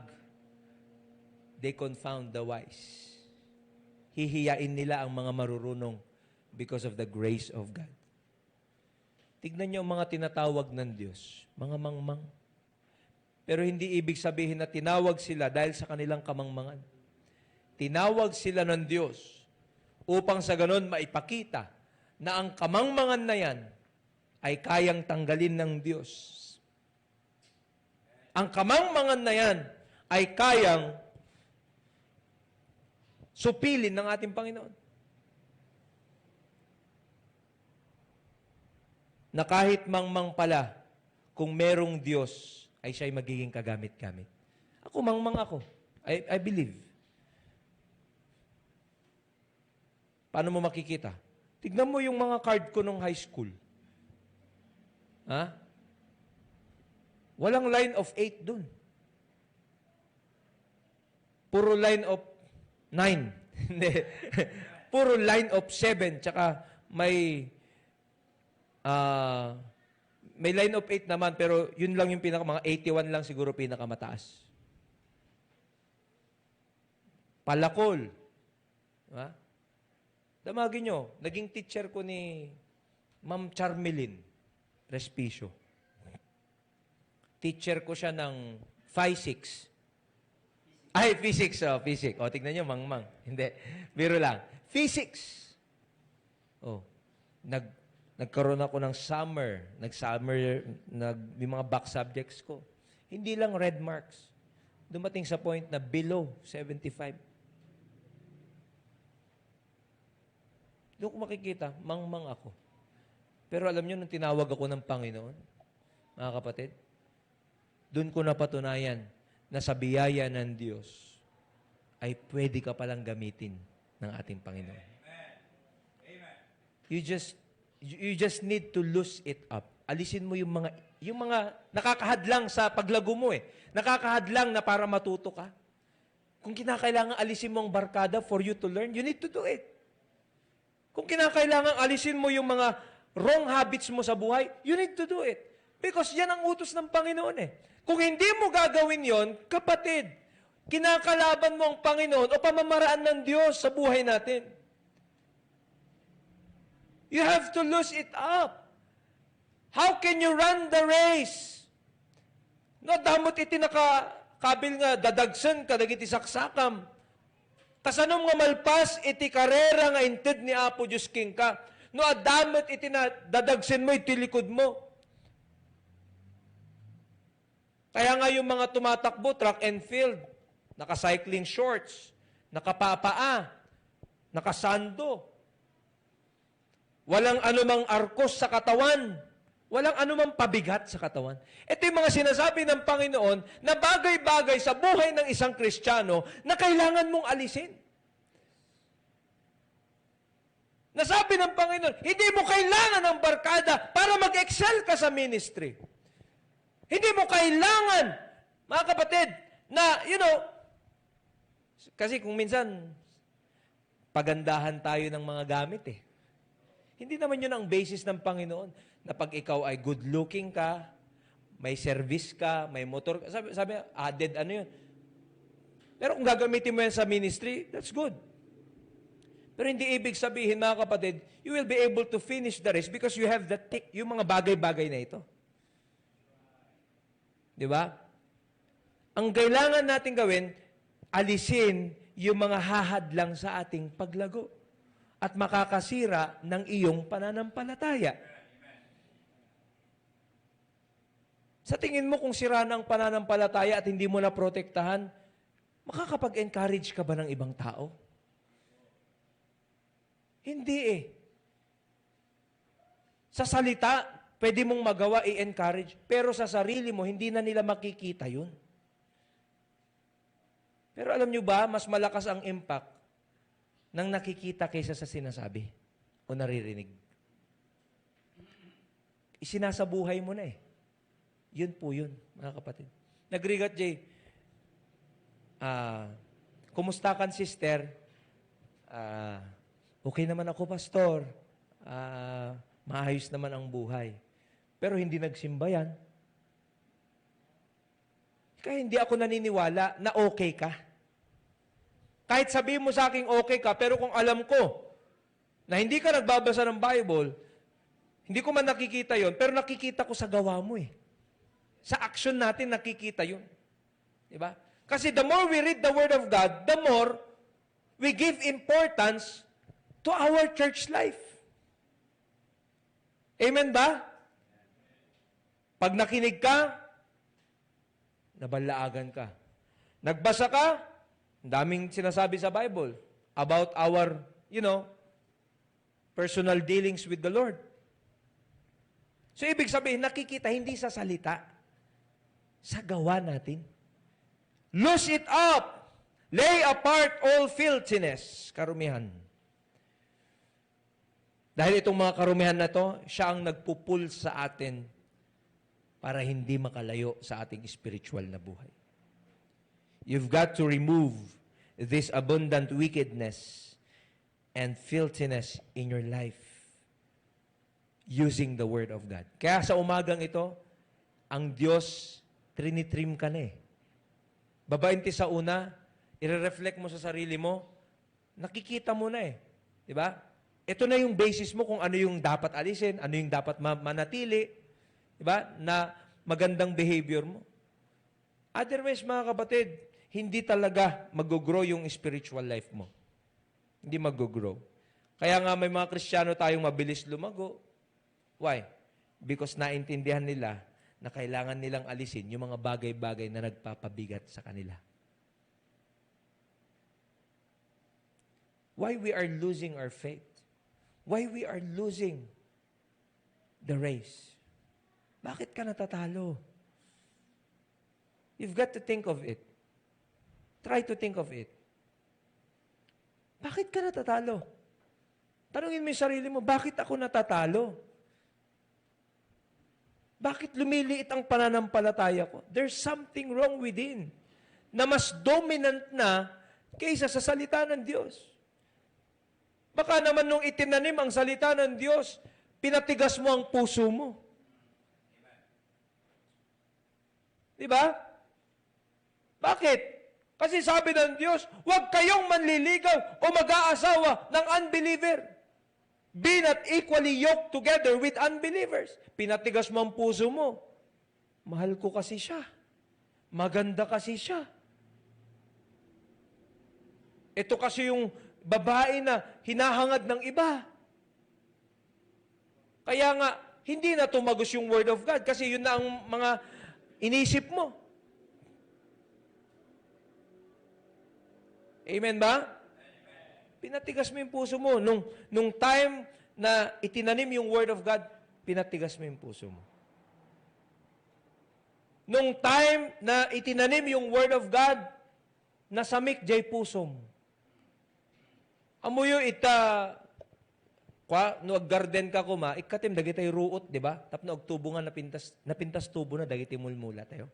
they confound the wise. Hihiyain nila ang mga marurunong because of the grace of God. Tignan niyo ang mga tinatawag ng Diyos, mga mangmang. Pero hindi ibig sabihin na tinawag sila dahil sa kanilang kamangmangan. Tinawag sila ng Diyos upang sa ganon maipakita na ang kamangmangan na yan ay kayang tanggalin ng Diyos. Ang kamangmangan na yan ay kayang supilin ng ating Panginoon. Na kahit mangmang pala, kung merong Diyos, ay siya'y magiging kagamit-gamit. Ako, mangmang ako. I believe. Paano mo makikita? Tignan mo yung mga card ko nung high school. Ha? Walang line of 8 dun. Puro line of 9. Hindi. Puro line of 7. Tsaka may line of 8 naman, pero yun lang yung mga 81 lang siguro pinakamataas. Palakol. Ha? Damagin nyo, naging teacher ko ni Ma'am Charmelin Respicio. Teacher ko siya ng Physics. Ay, Physics. Oh, Physics. O, tignan nyo, mangmang. Hindi. Biro lang. Physics. Oh, nagkaroon ako ng summer. May mga back subjects ko. Hindi lang red marks. Dumating sa point na below 75. Doon ko makikita, mangmang ako. Pero alam nyo, nung tinawag ako ng Panginoon, mga kapatid, doon ko napatunayan na sa biyaya ng Diyos ay pwede ka palang gamitin ng ating Panginoon. You just need to loose it up. Alisin mo yung mga nakakahadlang sa paglago mo eh. Nakakahadlang na para matuto ka. Kung kinakailangan alisin mo ang barkada for you to learn, you need to do it. Kung kinakailangan alisin mo yung mga wrong habits mo sa buhay, you need to do it. Because yan ang utos ng Panginoon eh. Kung hindi mo gagawin yon, kapatid, kinakalaban mo ang Panginoon o pamamaraan ng Diyos sa buhay natin. You have to loose it up. How can you run the race? No, damot iti nakakabil nga dadagsan ka, dagiti saksakam. Kasanom nga malpas, iti karera nga inted ni Apo Diyos King ka. No, adamot iti na dadagsin mo, iti likod mo. Kaya nga yung mga tumatakbo, track and field, naka-cycling shorts, nakapapaa, nakasando, walang anumang arkos sa katawan, Walang anumang pabigat sa katawan. Ito yung mga sinasabi ng Panginoon na bagay-bagay sa buhay ng isang Kristiyano na kailangan mong alisin. Nasabi ng Panginoon, hindi mo kailangan ng barkada para mag-excel ka sa ministry. Hindi mo kailangan, mga kapatid, na, kasi kung minsan, pagandahan tayo ng mga gamit eh. Hindi naman yun ang basis ng Panginoon, na pag ikaw ay good-looking ka, may service ka, may motor ka, sabi added yun. Pero kung gagamitin mo yan sa ministry, that's good. Pero hindi ibig sabihin, mga kapatid, you will be able to finish the race because you have yung mga bagay-bagay na ito. Di ba? Ang kailangan natin gawin, alisin yung mga hahadlang sa ating paglago at makakasira ng iyong pananampalataya. Sa tingin mo kung sira ng pananampalataya at hindi mo na protektahan, makakapag-encourage ka ba ng ibang tao? Hindi eh. Sa salita, pwede mong magawa, i-encourage. Pero sa sarili mo, hindi na nila makikita yun. Pero alam nyo ba, mas malakas ang impact ng nakikita kaysa sa sinasabi o naririnig. Isinasabuhay mo na eh. Yun po yun, mga kapatid. Nagrigat, Jay. Kumusta kan, sister? Okay naman ako, pastor. Maayos naman ang buhay. Pero hindi nagsimba yan. Kaya hindi ako naniniwala na okay ka. Kahit sabihin mo sa akin okay ka, pero kung alam ko na hindi ka nagbabasa ng Bible, hindi ko man nakikita yon, pero nakikita ko sa gawa mo eh. Sa action natin nakikita yun. Diba? Kasi the more we read the Word of God, the more we give importance to our church life. Amen ba? Pag nakinig ka, nabalaagan ka. Nagbasa ka, daming sinasabi sa Bible about our, personal dealings with the Lord. So, ibig sabihin, nakikita hindi sa salita, sa gawa natin. Loose it up. Lay apart all filthiness. Karumihan. Dahil itong mga karumihan na to, siya ang nagpupul sa atin para hindi makalayo sa ating spiritual na buhay. You've got to remove this abundant wickedness and filthiness in your life using the Word of God. Kaya sa umagang ito, ang Diyos, trinitrim ka na eh. Babainti sa una, i-reflect mo sa sarili mo, nakikita mo na eh. Diba? Ito na yung basis mo kung ano yung dapat alisin, ano yung dapat manatili, diba? Na magandang behavior mo. Otherwise, mga kapatid, hindi talaga mag-grow yung spiritual life mo. Hindi mag-grow. Kaya nga may mga Kristiyano tayong mabilis lumago. Why? Because naintindihan nila na kailangan nilang alisin yung mga bagay-bagay na nagpapabigat sa kanila. Why we are losing our faith? Why we are losing the race? Bakit ka natatalo? You've got to think of it. Try to think of it. Bakit ka natatalo? Tanungin mo yung sarili mo, bakit ako natatalo? Bakit lumiliit ang pananampalataya ko? There's something wrong within na mas dominant na kaysa sa salita ng Diyos. Baka naman nung itinanim ang salita ng Diyos, pinatigas mo ang puso mo. Diba? Bakit? Kasi sabi ng Diyos, huwag kayong manliligaw o mag-aasawa ng unbeliever. Be not equally yoked together with unbelievers. Pinatigas mo ang puso mo. Mahal ko kasi siya. Maganda kasi siya. Ito kasi yung babae na hinahangad ng iba. Kaya nga, hindi na tumagos yung Word of God kasi yun na ang mga inisip mo. Amen ba? Pinatigas mo yung puso mo. Nung time na itinanim yung Word of God, pinatigas mo yung puso mo. Nung time na itinanim yung Word of God, nasamik jay puso mo. Amuyo no aggarden ka kuma, ikatim dagitay ruot, di ba? Tapno agtubo nga napintas tubo na dagiti mulmula tayo.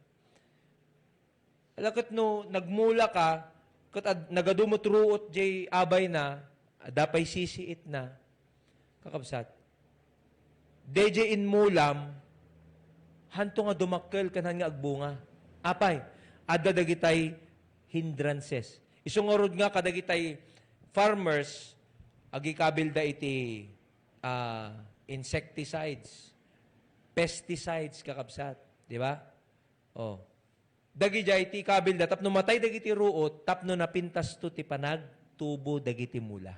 Alakit no nagmula ka, kat nagadumot ruot jay abay na, dapay sisiit na, kakabsat. DJ in mulam, hanto nga dumakkel kanan nga agbunga. Apay, adda dagitay hindrances. Isungorod nga kadagitay farmers, agikabil da iti insecticides, pesticides kakabsat, di ba? Oh. Dagi jay iti kabil da tapno matay dagiti ruot, tapno napintas to ti panag tubo dagiti mula.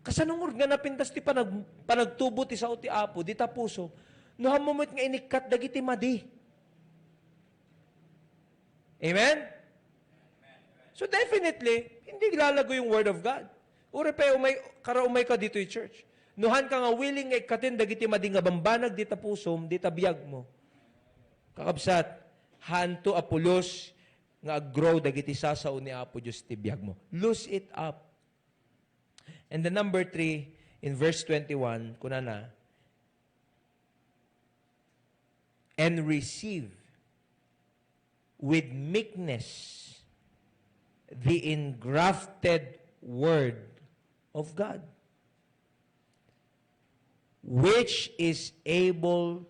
Kasanungor nga napintas ti panagtubo ti sao ti apo, di ta puso, no hamumit nga inikat dagiti madi. Amen? So definitely, hindi lalago yung Word of God. Ure pa umay ka dito yung church. Nuhan ka nga willing nga ikatin dagiti madi nga bambanag dita pusom, dita biyag mo. Kakabsat, hanto apulos nga grow dagiti sasao ni Apo Diyos ti biyag mo. Lose it up. And the number 3, in verse 21, kunana, and receive with meekness the engrafted word of God, which is able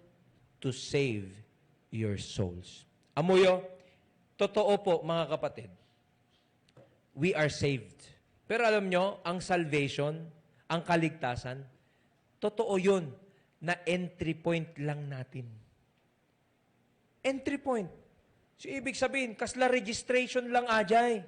to save your souls. Amuyo, totoo po mga kapatid, we are saved. Pero alam nyo, ang salvation, ang kaligtasan, totoo yun na entry point lang natin. Entry point. So, ibig sabihin, kasla registration lang ajay.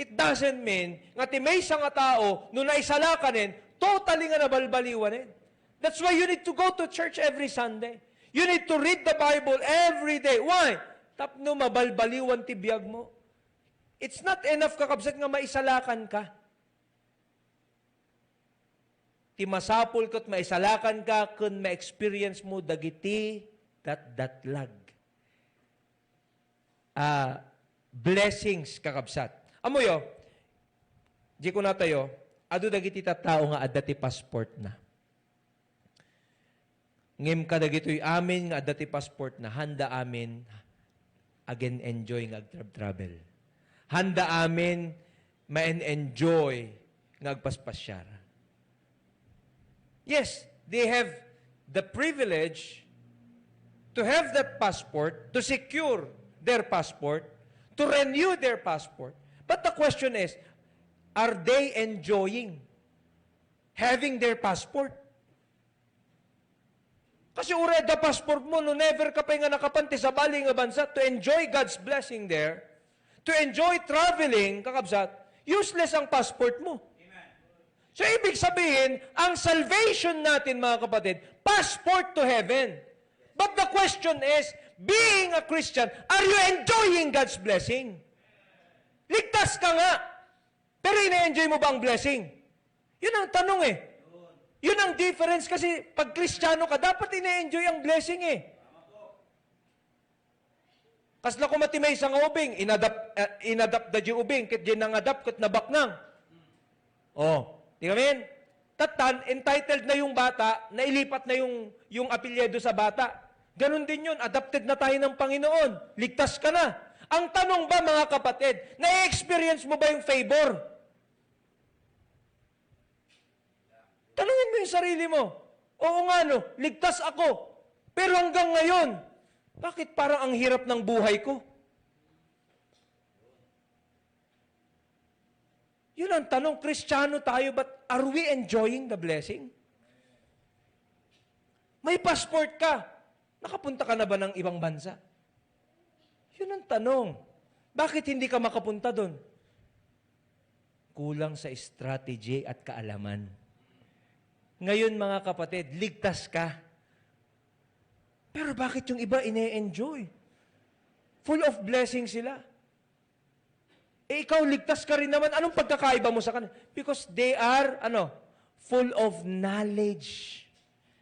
It doesn't mean nga ti may isang nga tao no naisala ka nin, totally nga nabalbaliwan nin. That's why you need to go to church every Sunday. You need to read the Bible every day. Why? Tapno mabalbaliwan ti biyag mo. It's not enough kakabsat nga maisalakan ka. Ti masapol ko't maisalakan ka kun ma-experience mo dagiti datlag. Blessings kakabsat. Amoyo, di ko na tayo, ado dagiti tattao nga adda ti passport na. Ngem ka dagito'y amin nga adda ti passport na, handa amin again enjoy nga agtravel. Handa amin ma-enjoy nga agpaspasyar. Yes, they have the privilege to have that passport, to secure their passport, to renew their passport. But the question is, are they enjoying having their passport? Kasi ureda passport mo, no never ka pa nga nakapante sa bali nga bansa to enjoy God's blessing there, to enjoy traveling, kakabsat, useless ang passport mo. Amen. So, ibig sabihin, ang salvation natin, mga kapatid, passport to heaven. But the question is, being a Christian, are you enjoying God's blessing? Ligtas ka nga. Pero ina-enjoy mo ba ang blessing? Yun ang tanong eh. Yun ang difference kasi pag Kristiyano ka, dapat ina-enjoy ang blessing eh. Kasla ko matimay sa nga ubing, inadapt da di ubing, kit di nang-adapt, kit nabaknang. Oh, di kamin? Tatan, entitled na yung bata, nailipat na yung apelyido sa bata. Ganon din yun, adapted na tayo ng Panginoon. Ligtas ka na. Ang tanong ba, mga kapatid, na-experience mo ba yung favor? Tanungin mo yung sarili mo. Oo nga, no, ligtas ako. Pero hanggang ngayon, bakit parang ang hirap ng buhay ko? Yun ang tanong, Kristiyano tayo, but are we enjoying the blessing? May passport ka. Nakapunta ka na ba ng ibang bansa? Yun ang tanong. Bakit hindi ka makapunta doon? Kulang sa strategy at kaalaman. Ngayon, mga kapatid, ligtas ka. Pero bakit yung iba ine-enjoy? Full of blessing sila. Eh, ikaw, ligtas ka rin naman. Anong pagkakaiba mo sa kanila? Because they are, full of knowledge.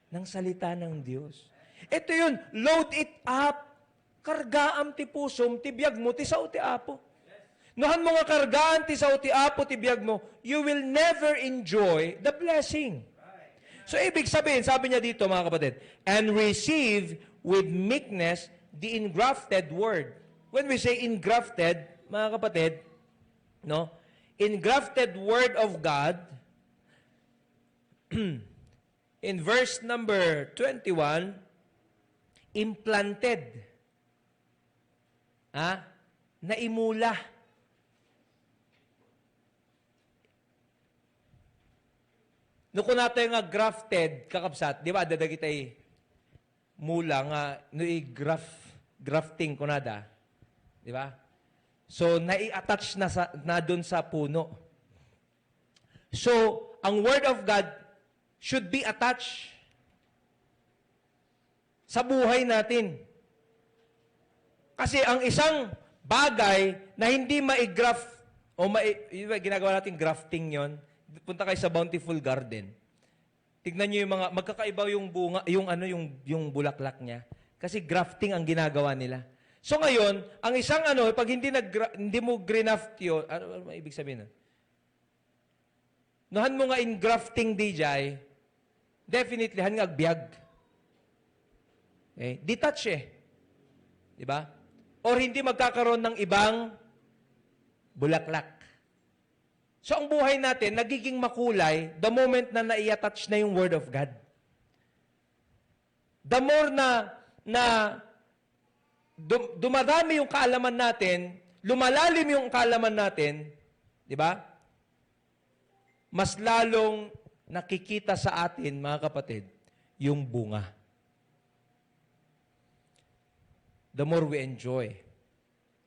ng salita ng Diyos. Ito yun, load it up. Kargaam ti pusom, ti biyag mo, ti sao ti apo. Nuhan mo nga kargaan ti sao ti apo, ti biyag mo, you will never enjoy the blessing. So, ibig sabihin, sabi niya dito, mga kapatid, and receive with meekness the engrafted word. When we say engrafted, mga kapatid, no? Engrafted word of God, in verse number 21, implanted. Naimula. No kung nato nga grafted, kakabsat, di ba, dadagitay mula nga, no grafting kunada. Di ba? So, nai-attach na dun sa puno. So, ang Word of God should be attached sa buhay natin. Kasi ang isang bagay na hindi ma-graft, ginagawa natin grafting yon. Punta kayo sa Bountiful Garden. Tignan niyo yung mga, magkakaiba yung bunga, yung bulaklak niya. Kasi grafting ang ginagawa nila. So ngayon, ang isang pag hindi mo graft yun, ano ibig sabihin nun? Nuhan mo nga in grafting DJ, definitely, han nga agbyag. Okay? Detach Di ba? Or hindi magkakaroon ng ibang bulaklak. So, ang buhay natin, nagiging makulay the moment na nai-attach na yung Word of God. The more na dumadami yung kaalaman natin, lumalalim yung kaalaman natin, di ba? Mas lalong nakikita sa atin, mga kapatid, yung bunga. The more we enjoy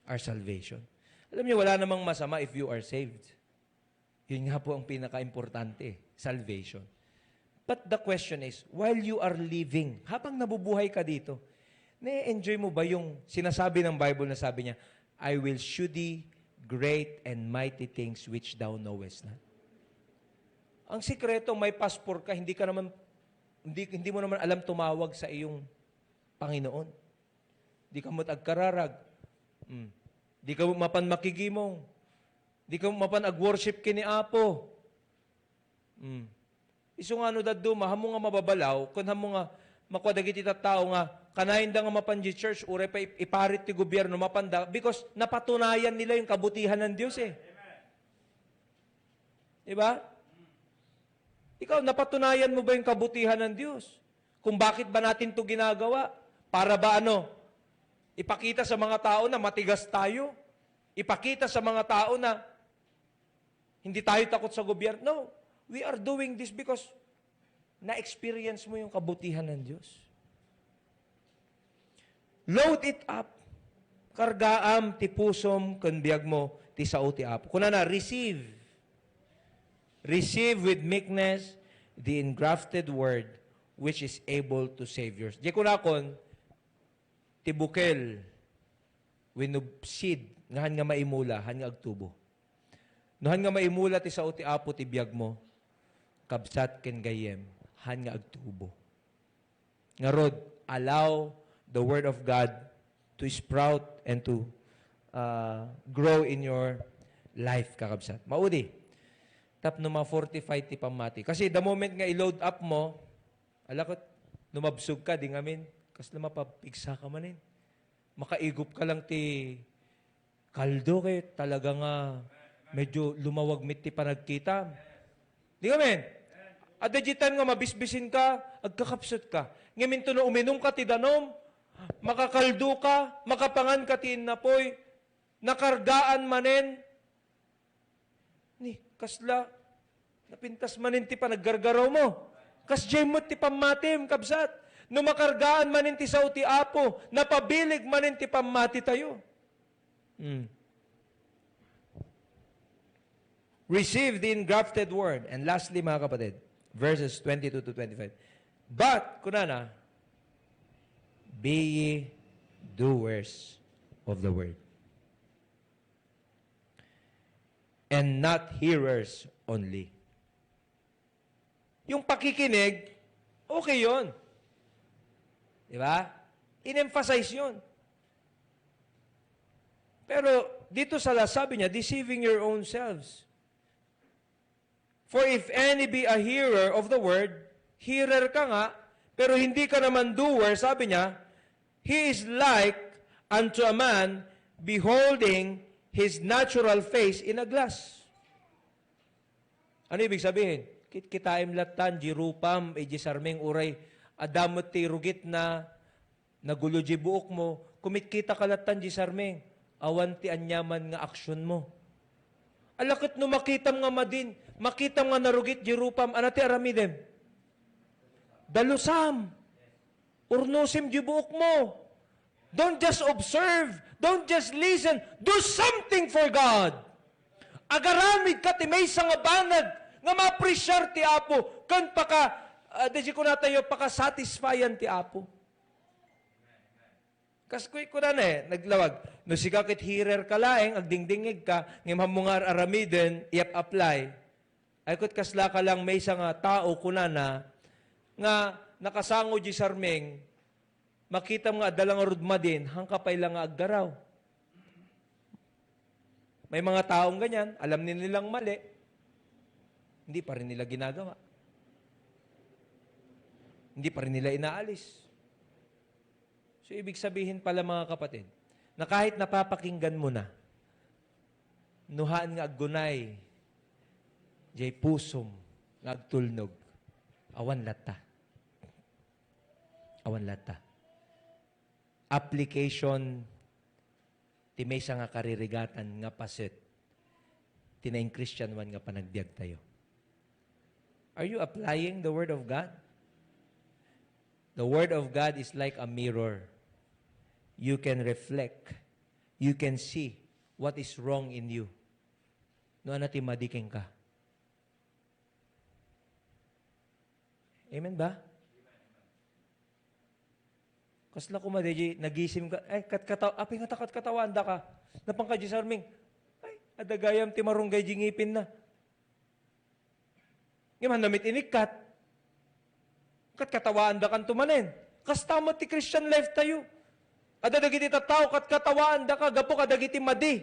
our salvation. Alam niyo, wala namang masama if you are saved. Yun nga po ang pinaka-importante, salvation. But the question is, while you are living, habang nabubuhay ka dito, na-enjoy mo ba yung sinasabi ng Bible na sabi niya, I will shew thee great and mighty things which thou knowest not. Ang sikreto, may passport ka, hindi mo naman alam tumawag sa iyong Panginoon. Di ka mo agkararag. Di ka mo mapan makigimong. Di ka mo mapan ag-worship kini Apo. Iso nga daddo, mahamo nga mababalaw, kung hamo nga makwadagit ita tao nga, kanahin da nga mapan di church, ure pa iparit ti gobyerno, mapanda, because napatunayan nila yung kabutihan ng Diyos Diba? Ikaw, napatunayan mo ba yung kabutihan ng Diyos? Kung bakit ba natin to ginagawa? Para ba ipakita sa mga tao na matigas tayo? Ipakita sa mga tao na hindi tayo takot sa gobyerno? No. We are doing this because na-experience mo yung kabutihan ng Diyos. Load it up. Kargaam, ti pusom, kunbiyag mo, ti sao ti apo. Kuna na, receive. Receive with meekness the engrafted word which is able to save yours. Di kunakon, ti bukel, winubsid, ngahan nga maimula, han nga agtubo. Nohan nga maimula ti sao ti apo ti biyag mo, kabsat ken gayem, han nga agtubo. Nga rod, allow the Word of God to sprout and to grow in your life, kakabsat. Maudi, tapno ma-45 ti pamati. Kasi the moment nga i-load up mo, alakot, numabsog ka, di ngamin, kas na mapapigsa ka manin. Makaigup ka lang ti kaldo kayo, talaga nga medyo lumawag mit ti panagkita. Di ngamin, adajitan nga mabisbisin ka, agkakapsat ka. Ngamin to na uminom ka ti danom, makakaldo ka, makapangan ka ti napoy, nakargaan manen, ni, kasla, napintas manin ti panaggargaraw mo. Kas jemot ti pamatim, kabsat. No makargaan manin ti sao ti apo, napabilig manin ti pamati tayo. Receive the engrafted word. And lastly, mga kapatid, verses 22 to 25. But, kunana, be ye doers of the word, and not hearers only. Yung pakikinig, Okay yun. Di ba? In-emphasize yun. Pero dito sabi niya, deceiving your own selves. For if any be a hearer of the word, hearer ka nga, pero hindi ka naman doer, sabi niya, he is like unto a man beholding his natural face in a glass. Ano ibig sabihin? Kitaim latan, jirupam, ijisarmeng uray, adamot ti rugit na nagulo ji buok mo, kumitkita kalatan jisarmeng, awan ti anyaman nga aksyon mo. Alakit no makitam nga madin, makitam nga narugit jirupam, anati aramidem? Dalusam. Urnosim jibuok mo. Don't just observe. Don't just listen. Do something for God. Agaramid ka ti may nga banag nga ma-appreciate ti Apo. Kan desi ko na tayo, paka-satisfyan ti Apo. Kaskuy ko na naglawag. No si kakit hearer ka laeng, agdingdingig ka, ngimham mo nga aramiden, i-apply. Ay kut kasla ka lang may nga tao kunana, nga nakasango di sarmeng, makita nga dalang rudma din, hangkapay lang nga aggaraw. May mga taong ganyan, alam nilang mali, hindi pa rin nila ginagawa. Hindi pa rin nila inaalis. So, ibig sabihin pala mga kapatid, na kahit napapakinggan mo na, nuhaan nga aggunay, jay pusom, nga agtulnog, awan lata. Awan lata. Application, ti may nga karirigatan nga pasit, tinaing Christian one nga panagbiag tayo. Are you applying the Word of God? The Word of God is like a mirror. You can reflect. You can see what is wrong in you. No anati madiking ka. Amen ba? Kasla ko madiji, nagisim ka, ay, apay nga katawan da ka. Napangkadji sarming, ay, adagayam ti marunggay jingipin na. Ngayon, namit inikat. Katkatawaan da kan tumanen. Kastamot ti Christian life tayo. Adadagiti tataw, katkatawaan da ka, gapo kadagiti madi.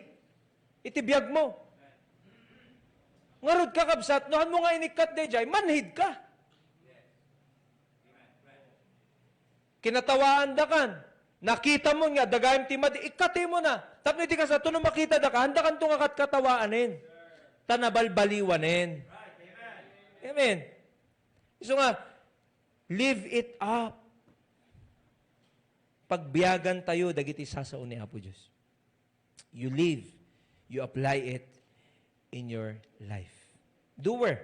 Itibiyag mo. Ngarod ka kabsat, nohan mo nga inikat de jay, manhid ka. Kinatawaan da kan. Nakita mo nga, dagayam ti madi, ikati mo na. Tapno iti ka sa tunong makita da ka, handa kan tunga katkatawaanin. Tanabalbaliwanin. Amen. So nga, live it up. Pagbiyagan tayo, dagiti sasaon ni Apo Diyos. You live, you apply it in your life. Doer.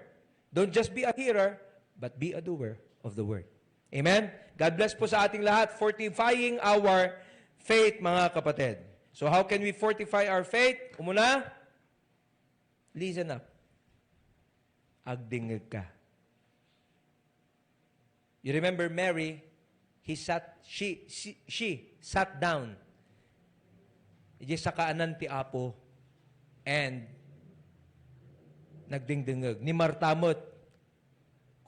Don't just be a hearer, but be a doer of the word. Amen? God bless po sa ating lahat. Fortifying our faith, mga kapatid. So how can we fortify our faith? Umuna, listen up. Agdingig ka. You remember Mary, she sat down. Iji sa kaanan ti Apo and nagdingdingig. Ni Martamot,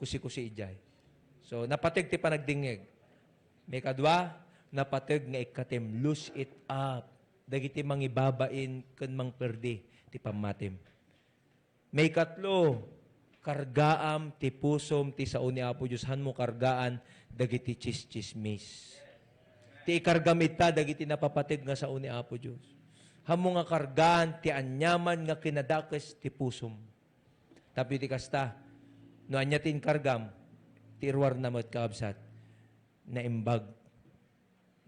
kusi-kusi ijay. So, napatig ti panagdingig. May kadwa, napatig nga ikatim. Lose it up. Dagiti mangibabain kun mangperdi ti pamatim. May katlo, kargaam ti pusom ti sao ni Apo Diyos. Han mo kargaan dagiti chismis. Ti ikargam ita dagiti napapatig nga sao ni Apo Diyos. Han mo nga kargaan ti anyaman nga kinadakes ti pusom. Tapi ti kasta, no anyatin kargam, ti irwar na mo't kaabsat, na imbag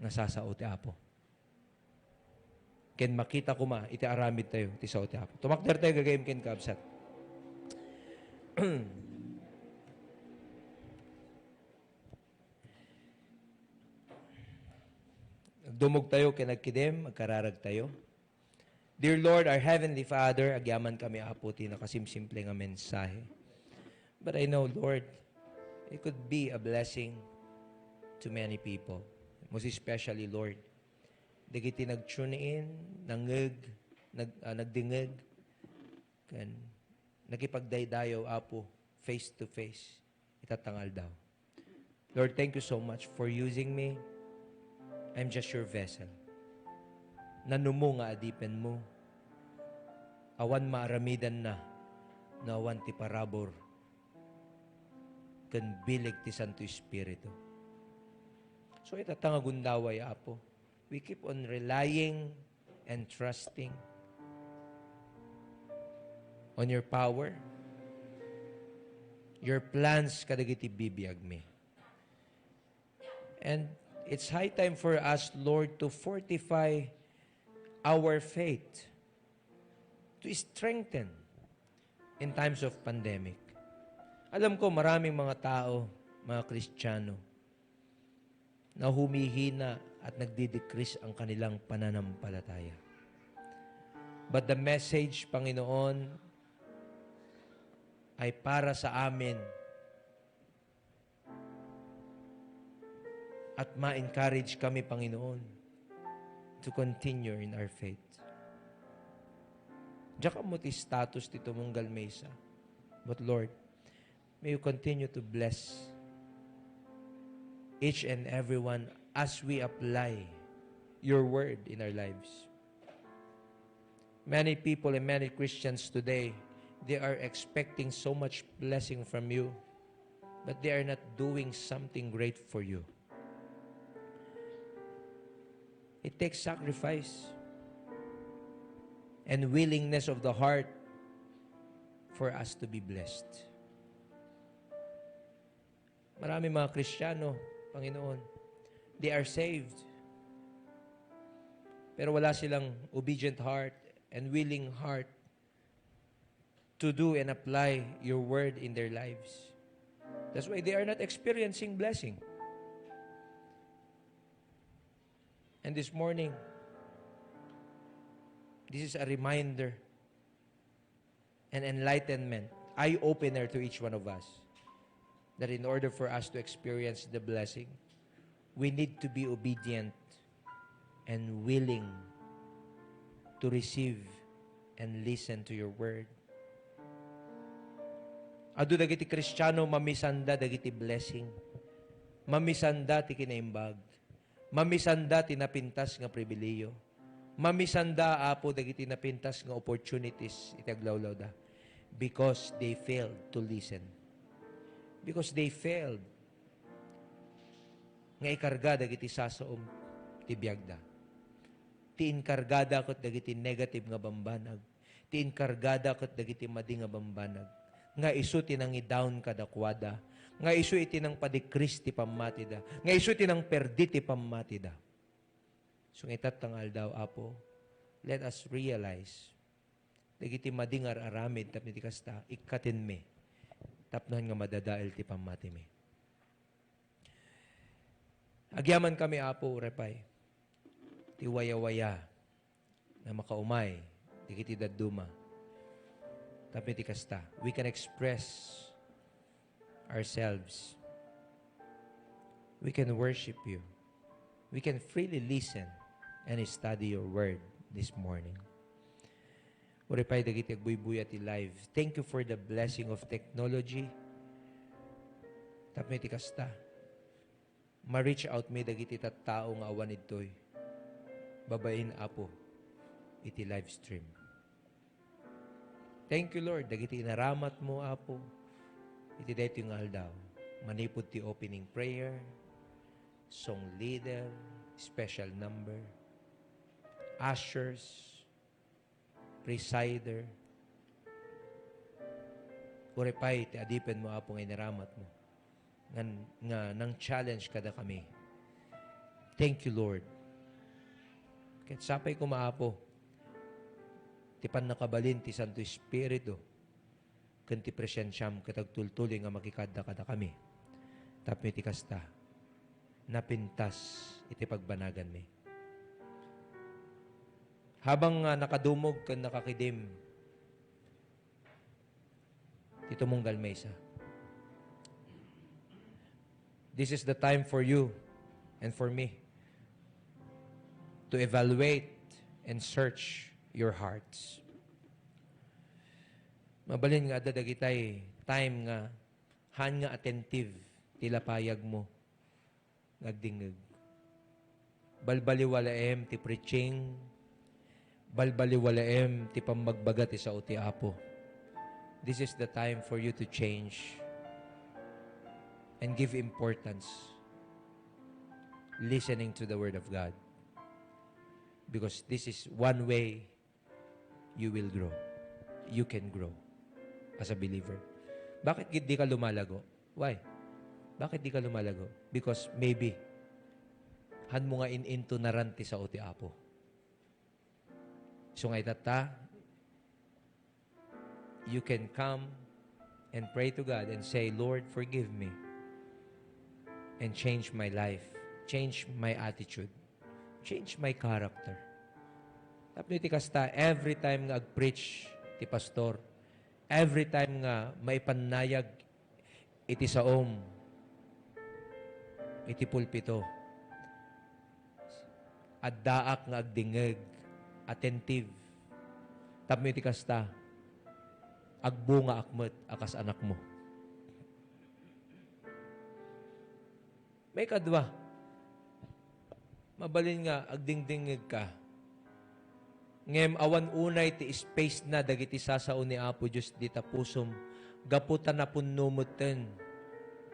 nga sasao ti Apo. Ken makita ko ma, iti aramid tayo, ti sao ti Apo. Tumakder tayo gagayim ken kaabsat. Dumog tayo, kinagkidem, magkararag tayo. Dear Lord, our Heavenly Father, agyaman kami Apo ti nakasimsimple nga mensahe. But I know, Lord, it could be a blessing to many people. Most especially, Lord, dagiti nag-tune in, nagdingig, kan nakipagdaydayo, Apo, face to face, itatangal daw. Lord, thank you so much for using me. I'm just your vessel. Nanumo nga adipen mo. Awan maaramidan na, na awan ti parabor. Kan bilig ti Santo Espiritu. So itatanga gundaway, Apo. We keep on relying and trusting on your power, your plans kadagiti bibiyag me. And it's high time for us, Lord, to fortify our faith, to strengthen in times of pandemic. Alam ko maraming mga tao, mga Kristiyano, na humihina at nagdidecrease ang kanilang pananampalataya. But the message, Panginoon, ay para sa amin at ma-encourage kami, Panginoon, to continue in our faith. Diyan ka mo ti status dito mong Galmesa. But Lord, may you continue to bless each and everyone as we apply your word in our lives. Many people and many Christians today, they are expecting so much blessing from you, but they are not doing something great for you. It takes sacrifice and willingness of the heart for us to be blessed. Marami mga Kristiyano, Panginoon, they are saved, pero wala silang obedient heart and willing heart to do and apply your word in their lives. That's why they are not experiencing blessing. And this morning, this is a reminder, an enlightenment, eye-opener to each one of us, that in order for us to experience the blessing, we need to be obedient and willing to receive and listen to your word. Adu dagiti Kristiyano mamisanda dagiti blessing. Mamisanda ti kinaimbag. Mamisanda ti napintas nga pribileyo. Mamisanda apo dagiti napintas nga opportunities itaglawlaw da. Because they failed to listen. Because they failed nga ikarga dagiti sasaom ti biagda. Ti inkargada ket dagiti negative nga bambanag. Ti inkargada ket dagiti madi nga bambanag. Nga isu tinang i-down kadakwada. Nga isu iti nang padikris ti pammatida. Nga isu tinang perdi ti pammatida. So itat tangal daw, Apo, let us realize dagiti madingar aramid tapno ti kasta ikatin me. Tapnohan nga madadael ti pammati me. Agyaman kami, Apo, repay. Ti waya-waya na makaumay, dagiti dadduma. Tapno ti kasta, we can express ourselves. We can worship you. We can freely listen and study your word this morning. Urepay dagiti agbuy-buya ti live. Thank you for the blessing of technology. Tapno ti kasta, ma-reach out me dagiti tattao nga awan itoy. Babain, Apo, iti live stream. Thank you, Lord. Dagiti inaramat mo, Apo. Iti dayto yung aldaw. Manipod ti opening prayer, song leader, special number, ushers, presider. Urepay, ti adipen mo, Apo, nga inaramat mo. Nga nang challenge kada kami. Thank you, Lord. Kahit sapay ko, Maapo, ti panakabalin ti Santo Espiritu, kan ti presyensyam katagtultuloy nga makikada kada kami. Tapos ti kasta, napintas iti pagbanagan mi. Habang nakadumog kan nakakidim, ito mong Galmesa. This is the time for you and for me to evaluate and search your hearts. Mabalin nga adadagitay time nga han nga attentive tila payag mo ngagdingeg. Balbaliwalaem ti preaching, balbaliwalaem ti pamagbagat ti sao ti Apo. This is the time for you to change and give importance listening to the Word of God. Because this is one way you will grow. You can grow as a believer. Bakit di ka lumalago? Why? Bakit di ka lumalago? Because maybe han mo nga into naranti sa uti Apo. So nga itata, you can come and pray to God and say, Lord, forgive me and change my life, change my attitude, change my character. Tapos iti kasta, every time nga ag-preach ti pastor, every time nga may panayag iti saom, iti pulpito, at daak nga agdingeg, attentive, tapos iti kasta, agbunga akmet akas anak mo. May kadwa, mabalin nga, agdingdingeg ka, ngem awan unay ti space na dagiti sasao ni Apo Diyos di tapusom, gaputan na punnumutten,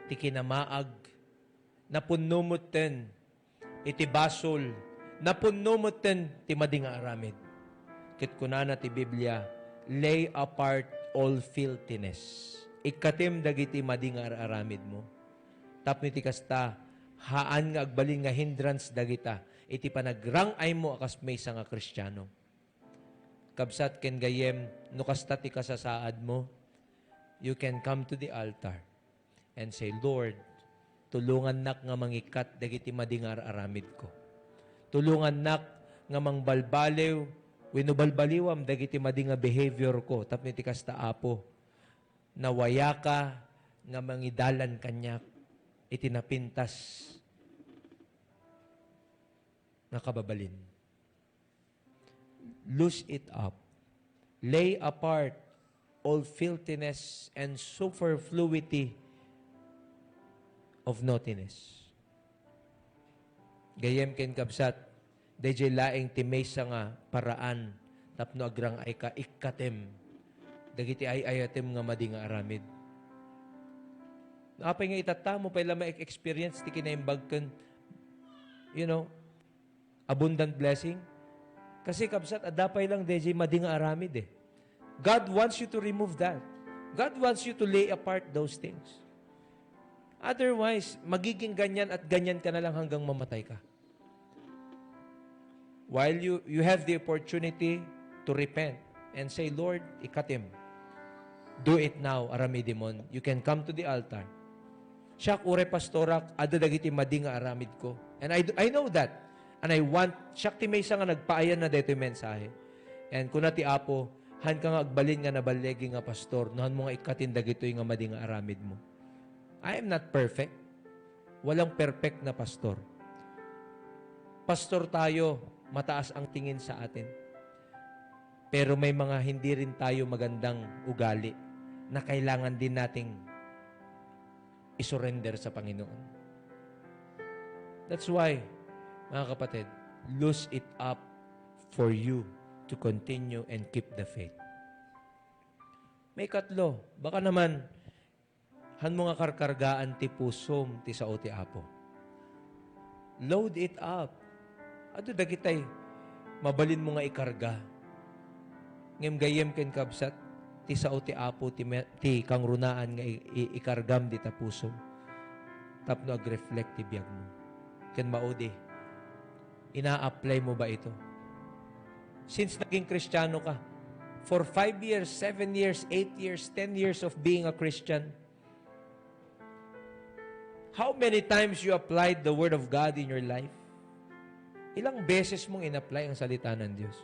ti kinamaag, na punnumutten, iti basol, na punnumutten, ti madinga aramid. Kit kunana ti Biblia, lay apart all filthiness. Ikatim dagiti madinga aramid mo. Tapno ti kasta, haan nga agbalin nga hindrance dagita, iti panagrangay mo akas may nga Kristiyano. Kabsat ken gayem, no kasta ti kasasaad mo, you can come to the altar and say, Lord, tulungan nak nga mangikat dagiti madingar aramid ko. Tulungan nak nga mangbalbalew, winubalbaliwam dagiti madinga behavior ko. Tapno ti kasta Apo, nawaya ka nga mangidalan kanyak, itinapintas na kababalin. Loose it up. Lay apart all filthiness and superfluity of naughtiness. Gayem ken kabsat, dayjay laeng ti maysa nga paraan tapno agrang ay ka ikkatem. Dagiti ay ayatem nga madinga aramid. Apay nga itatamo pala ma-experience ti kinaimbag ken, abundant blessing. Kasi kabsat, adapay lang DJ madinga aramid eh. God wants you to remove that. God wants you to lay apart those things. Otherwise, magiging ganyan at ganyan ka na lang hanggang mamatay ka. While you have the opportunity to repent and say, Lord, ikatim. Do it now, aramidimon. You can come to the altar. Siyak ure pastorak, ada dagiti madinga aramid ko. And I know that. And I want, siyak ti may nga nagpaayan na dito yung mensahe. And kuna ti Apo, han ka nga agbalin nga nabalegi nga pastor, nohan mo nga ikatindag ito yung nga madi nga aramid mo. I am not perfect. Walang perfect na pastor. Pastor tayo, mataas ang tingin sa atin. Pero may mga hindi rin tayo magandang ugali na kailangan din nating isurrender sa Panginoon. That's why, mga kapatid, loose it up for you to continue and keep the faith. May katlo, baka naman, han mo nga karkargaan ti pusom ti sao ti Apo. Load it up. Ado dagitay, mabalin mo nga ikarga. Ngem gayem ken kabsat, ti sao ti Apo, ti kangrunaan nga ikargam di ta pusom. Tapno ag-reflect ti biyag mo. Ken maudi, ina-apply mo ba ito? Since naging Kristiyano ka, for 5 years, 7 years, 8 years, 10 years of being a Christian, how many times you applied the Word of God in your life? Ilang beses mong in-apply ang salita ng Diyos?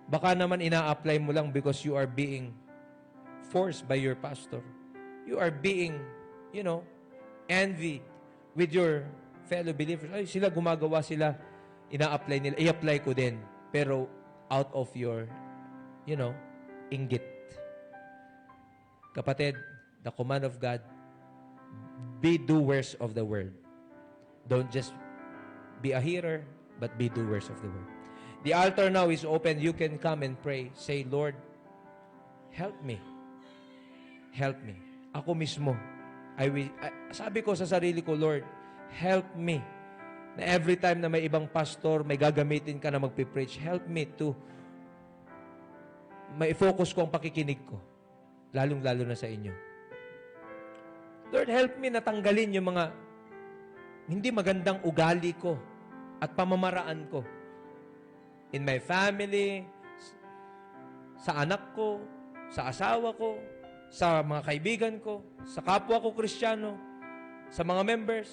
Baka naman ina-apply mo lang because you are being forced by your pastor. You are being, envy with your fellow believers. Ay, sila gumagawa sila, ina-apply nila, i-apply ko din. Pero out of your, inggit. Kapatid, the command of God be doers of the word. Don't just be a hearer, but be doers of the word. The altar now is open. You can come and pray. Say, Lord, help me. Help me. Ako mismo. Sabi ko sa sarili ko, Lord, help me. Na every time na may ibang pastor, may gagamitin ka na magpipreach, help me to may focus ko ang pakikinig ko. Lalong-lalo na sa inyo. Lord, help me na tanggalin yung mga hindi magandang ugali ko at pamamaraan ko. In my family, sa anak ko, sa asawa ko, sa mga kaibigan ko, sa kapwa ko Kristiyano, sa mga members.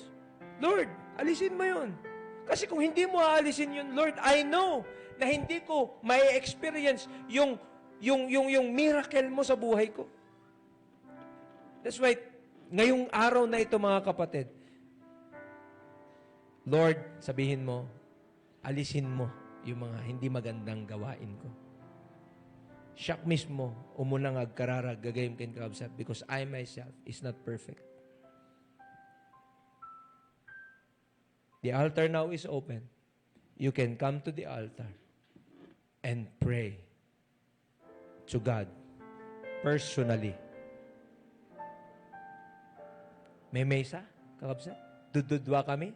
Lord, alisin mo yun. Kasi kung hindi mo aalisin yun, Lord, I know na hindi ko may experience yung miracle mo sa buhay ko. That's why, ngayong araw na ito mga kapatid, Lord, sabihin mo, alisin mo yung mga hindi magandang gawain ko. Siya mismo, umunang agkararag, gagayim kin kaabsat, because I myself is not perfect. The altar now is open. You can come to the altar and pray to God personally. May mesa, kakabsat? Dududwa kami?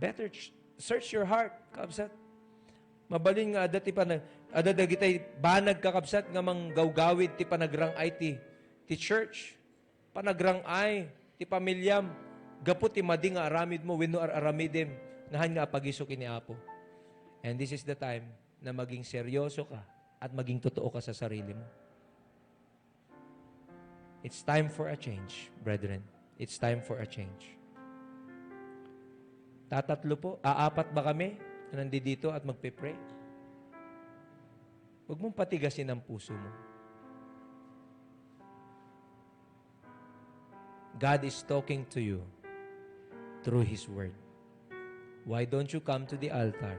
Better search your heart, kakabsat. Mabalin nga adati pa na adadagitay banag kakabsat nga mang gawgawid ti panagrang ay ti church. Panagrang ay ti pamilyam. Gapot ti madi nga aramid mo wenno aramidim nahan nga pagisok ni Apo. And this is the time na maging seryoso ka at maging totoo ka sa sarili mo. It's time for a change, brethren. It's time for a change. Tatatlo po, aapat ba kami na nandito at magpe-pray? Huwag mong patigasin ang puso mo. God is talking to you through His Word. Why don't you come to the altar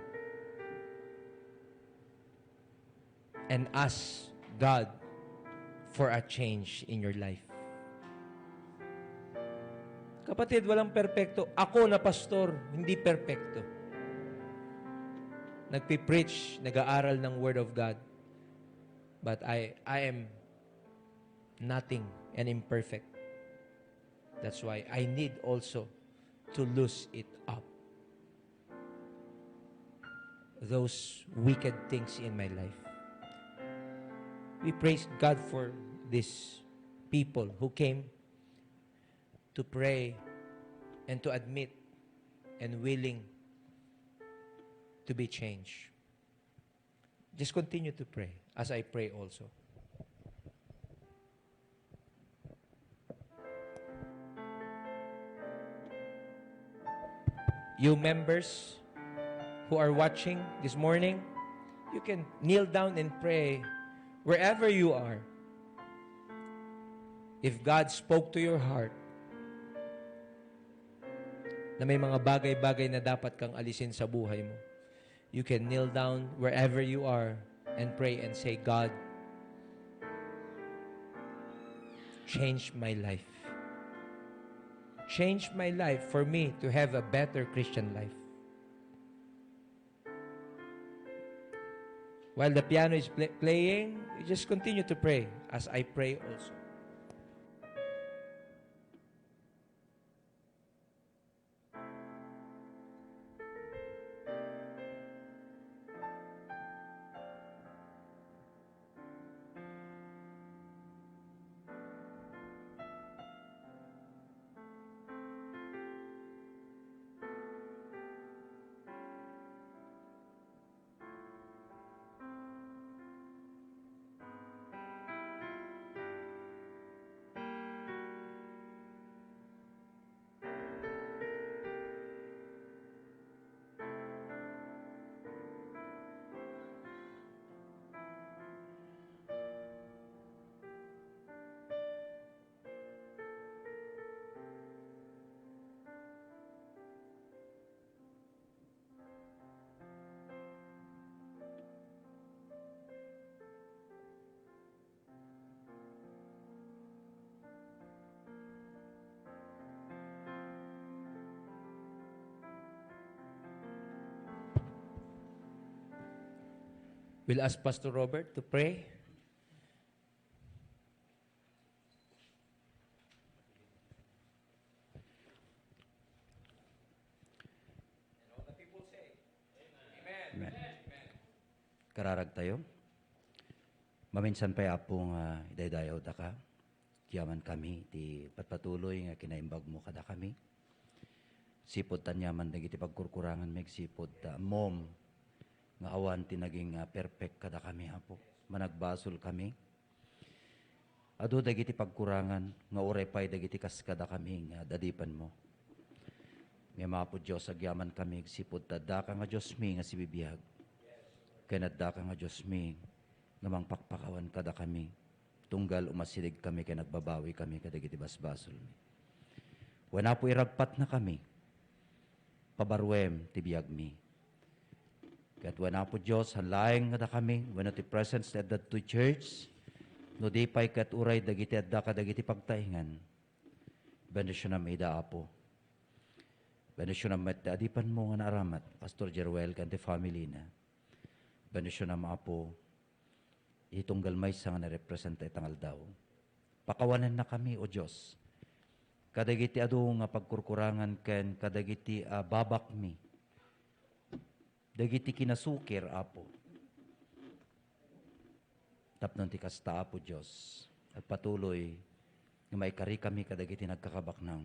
and ask God for a change in your life? Kapatid, walang perpekto. Ako na pastor, hindi perpekto. Nagpipreach, nag-aaral ng Word of God. But I am nothing and imperfect. That's why I need also to lose it up. Those wicked things in my life. We praise God for these people who came to pray and to admit and willing to be changed. Just continue to pray as I pray also. You members who are watching this morning, you can kneel down and pray wherever you are. If God spoke to your heart, na may mga bagay-bagay na dapat kang alisin sa buhay mo, you can kneel down wherever you are and pray and say, God, change my life. Change my life for me to have a better Christian life. While the piano is playing, you just continue to pray as I pray also. We'll ask Pastor Robert to pray. Amen. Kararag tayo. Maminsan pa apong idaydayaw da ka. Kiyaman kami, ti patpatuloy nga kinaimbag mo kada kami. Sipod tanyaman dagiti pagkurkurangan meg sipod mom nga awan ti naging perfect kada kami apo. Managbasol kami. Ado dagiti pagkurangan nga urepay dagiti kaskada kami nga dadipan mo. Nga mapo Diyos agyaman kami sipod tadaka nga Diyos mi nga si bibiyag. Kaya nadaka nga Diyos mi nga mangpakpakawan kada kami. Tunggal umasilig kami kaya nagbabawi kami kadagiti basbasol mi. Wala po iragpat na kami. Pabarwem tibiyag mi. Kaya't wala po Diyos hanlaeng nga kami. Wala ti presence at that to church. No di pa'y kat uray dagiti adda kadagiti pagtaingan. Bendisyon na may daapo. Bendisyon na may adipan mo nga naaramat. Pastor Jeruel kanti family na. Bendisyon na maapo. Itunggal may sa nga na-representa itangal daw. Pakawanan na kami, O Diyos. Kadagiti ado nga pagkurkurangan ken kadagiti babak mi. Dagiti kinasukir, Apo. Tapnon ti kasta, Apo Diyos. At patuloy nga maikari kami kadagiti nagkakabak ng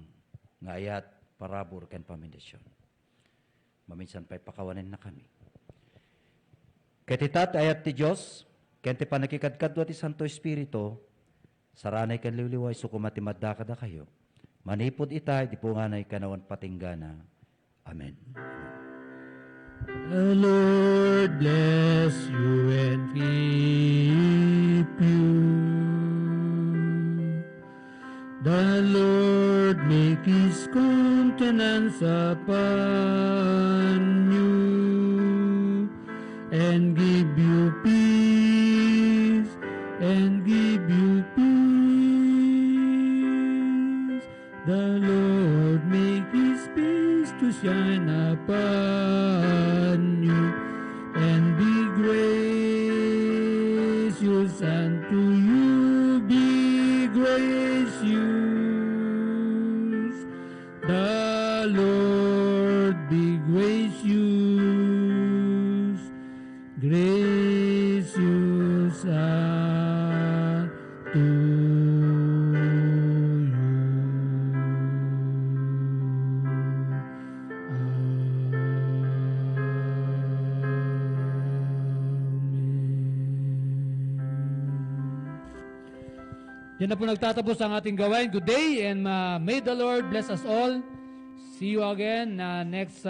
ngayat, parabor, ken pamindisyon. Maminsan pa'y pakawanan na kami. Katitat ayat ti Diyos, kente pa nakikadkadwa ti Santo Espiritu, saranay kan liwliway, sukumati madakada kayo. Manipod itay, di po nga na ikanawan patinggana. Amen. The Lord bless you and keep you. The Lord make His countenance upon you and give you peace, and give you peace. The Lord make His face to shine upon you and be gracious unto you, be gracious. The Lord be gracious, gracious unto Yan na po nagtatapos ang ating gawain. Good day and may the Lord bless us all. See you again next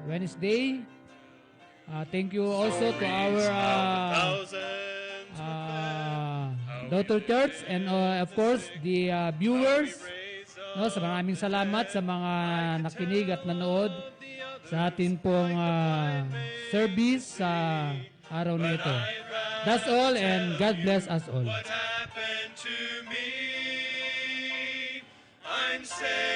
Wednesday. Thank you also to our daughter church and of course the viewers. No, sa maraming salamat sa mga nakinig at nanood sa atin pong service sa araw na ito. That's all and God bless us all. To me, I'm saved.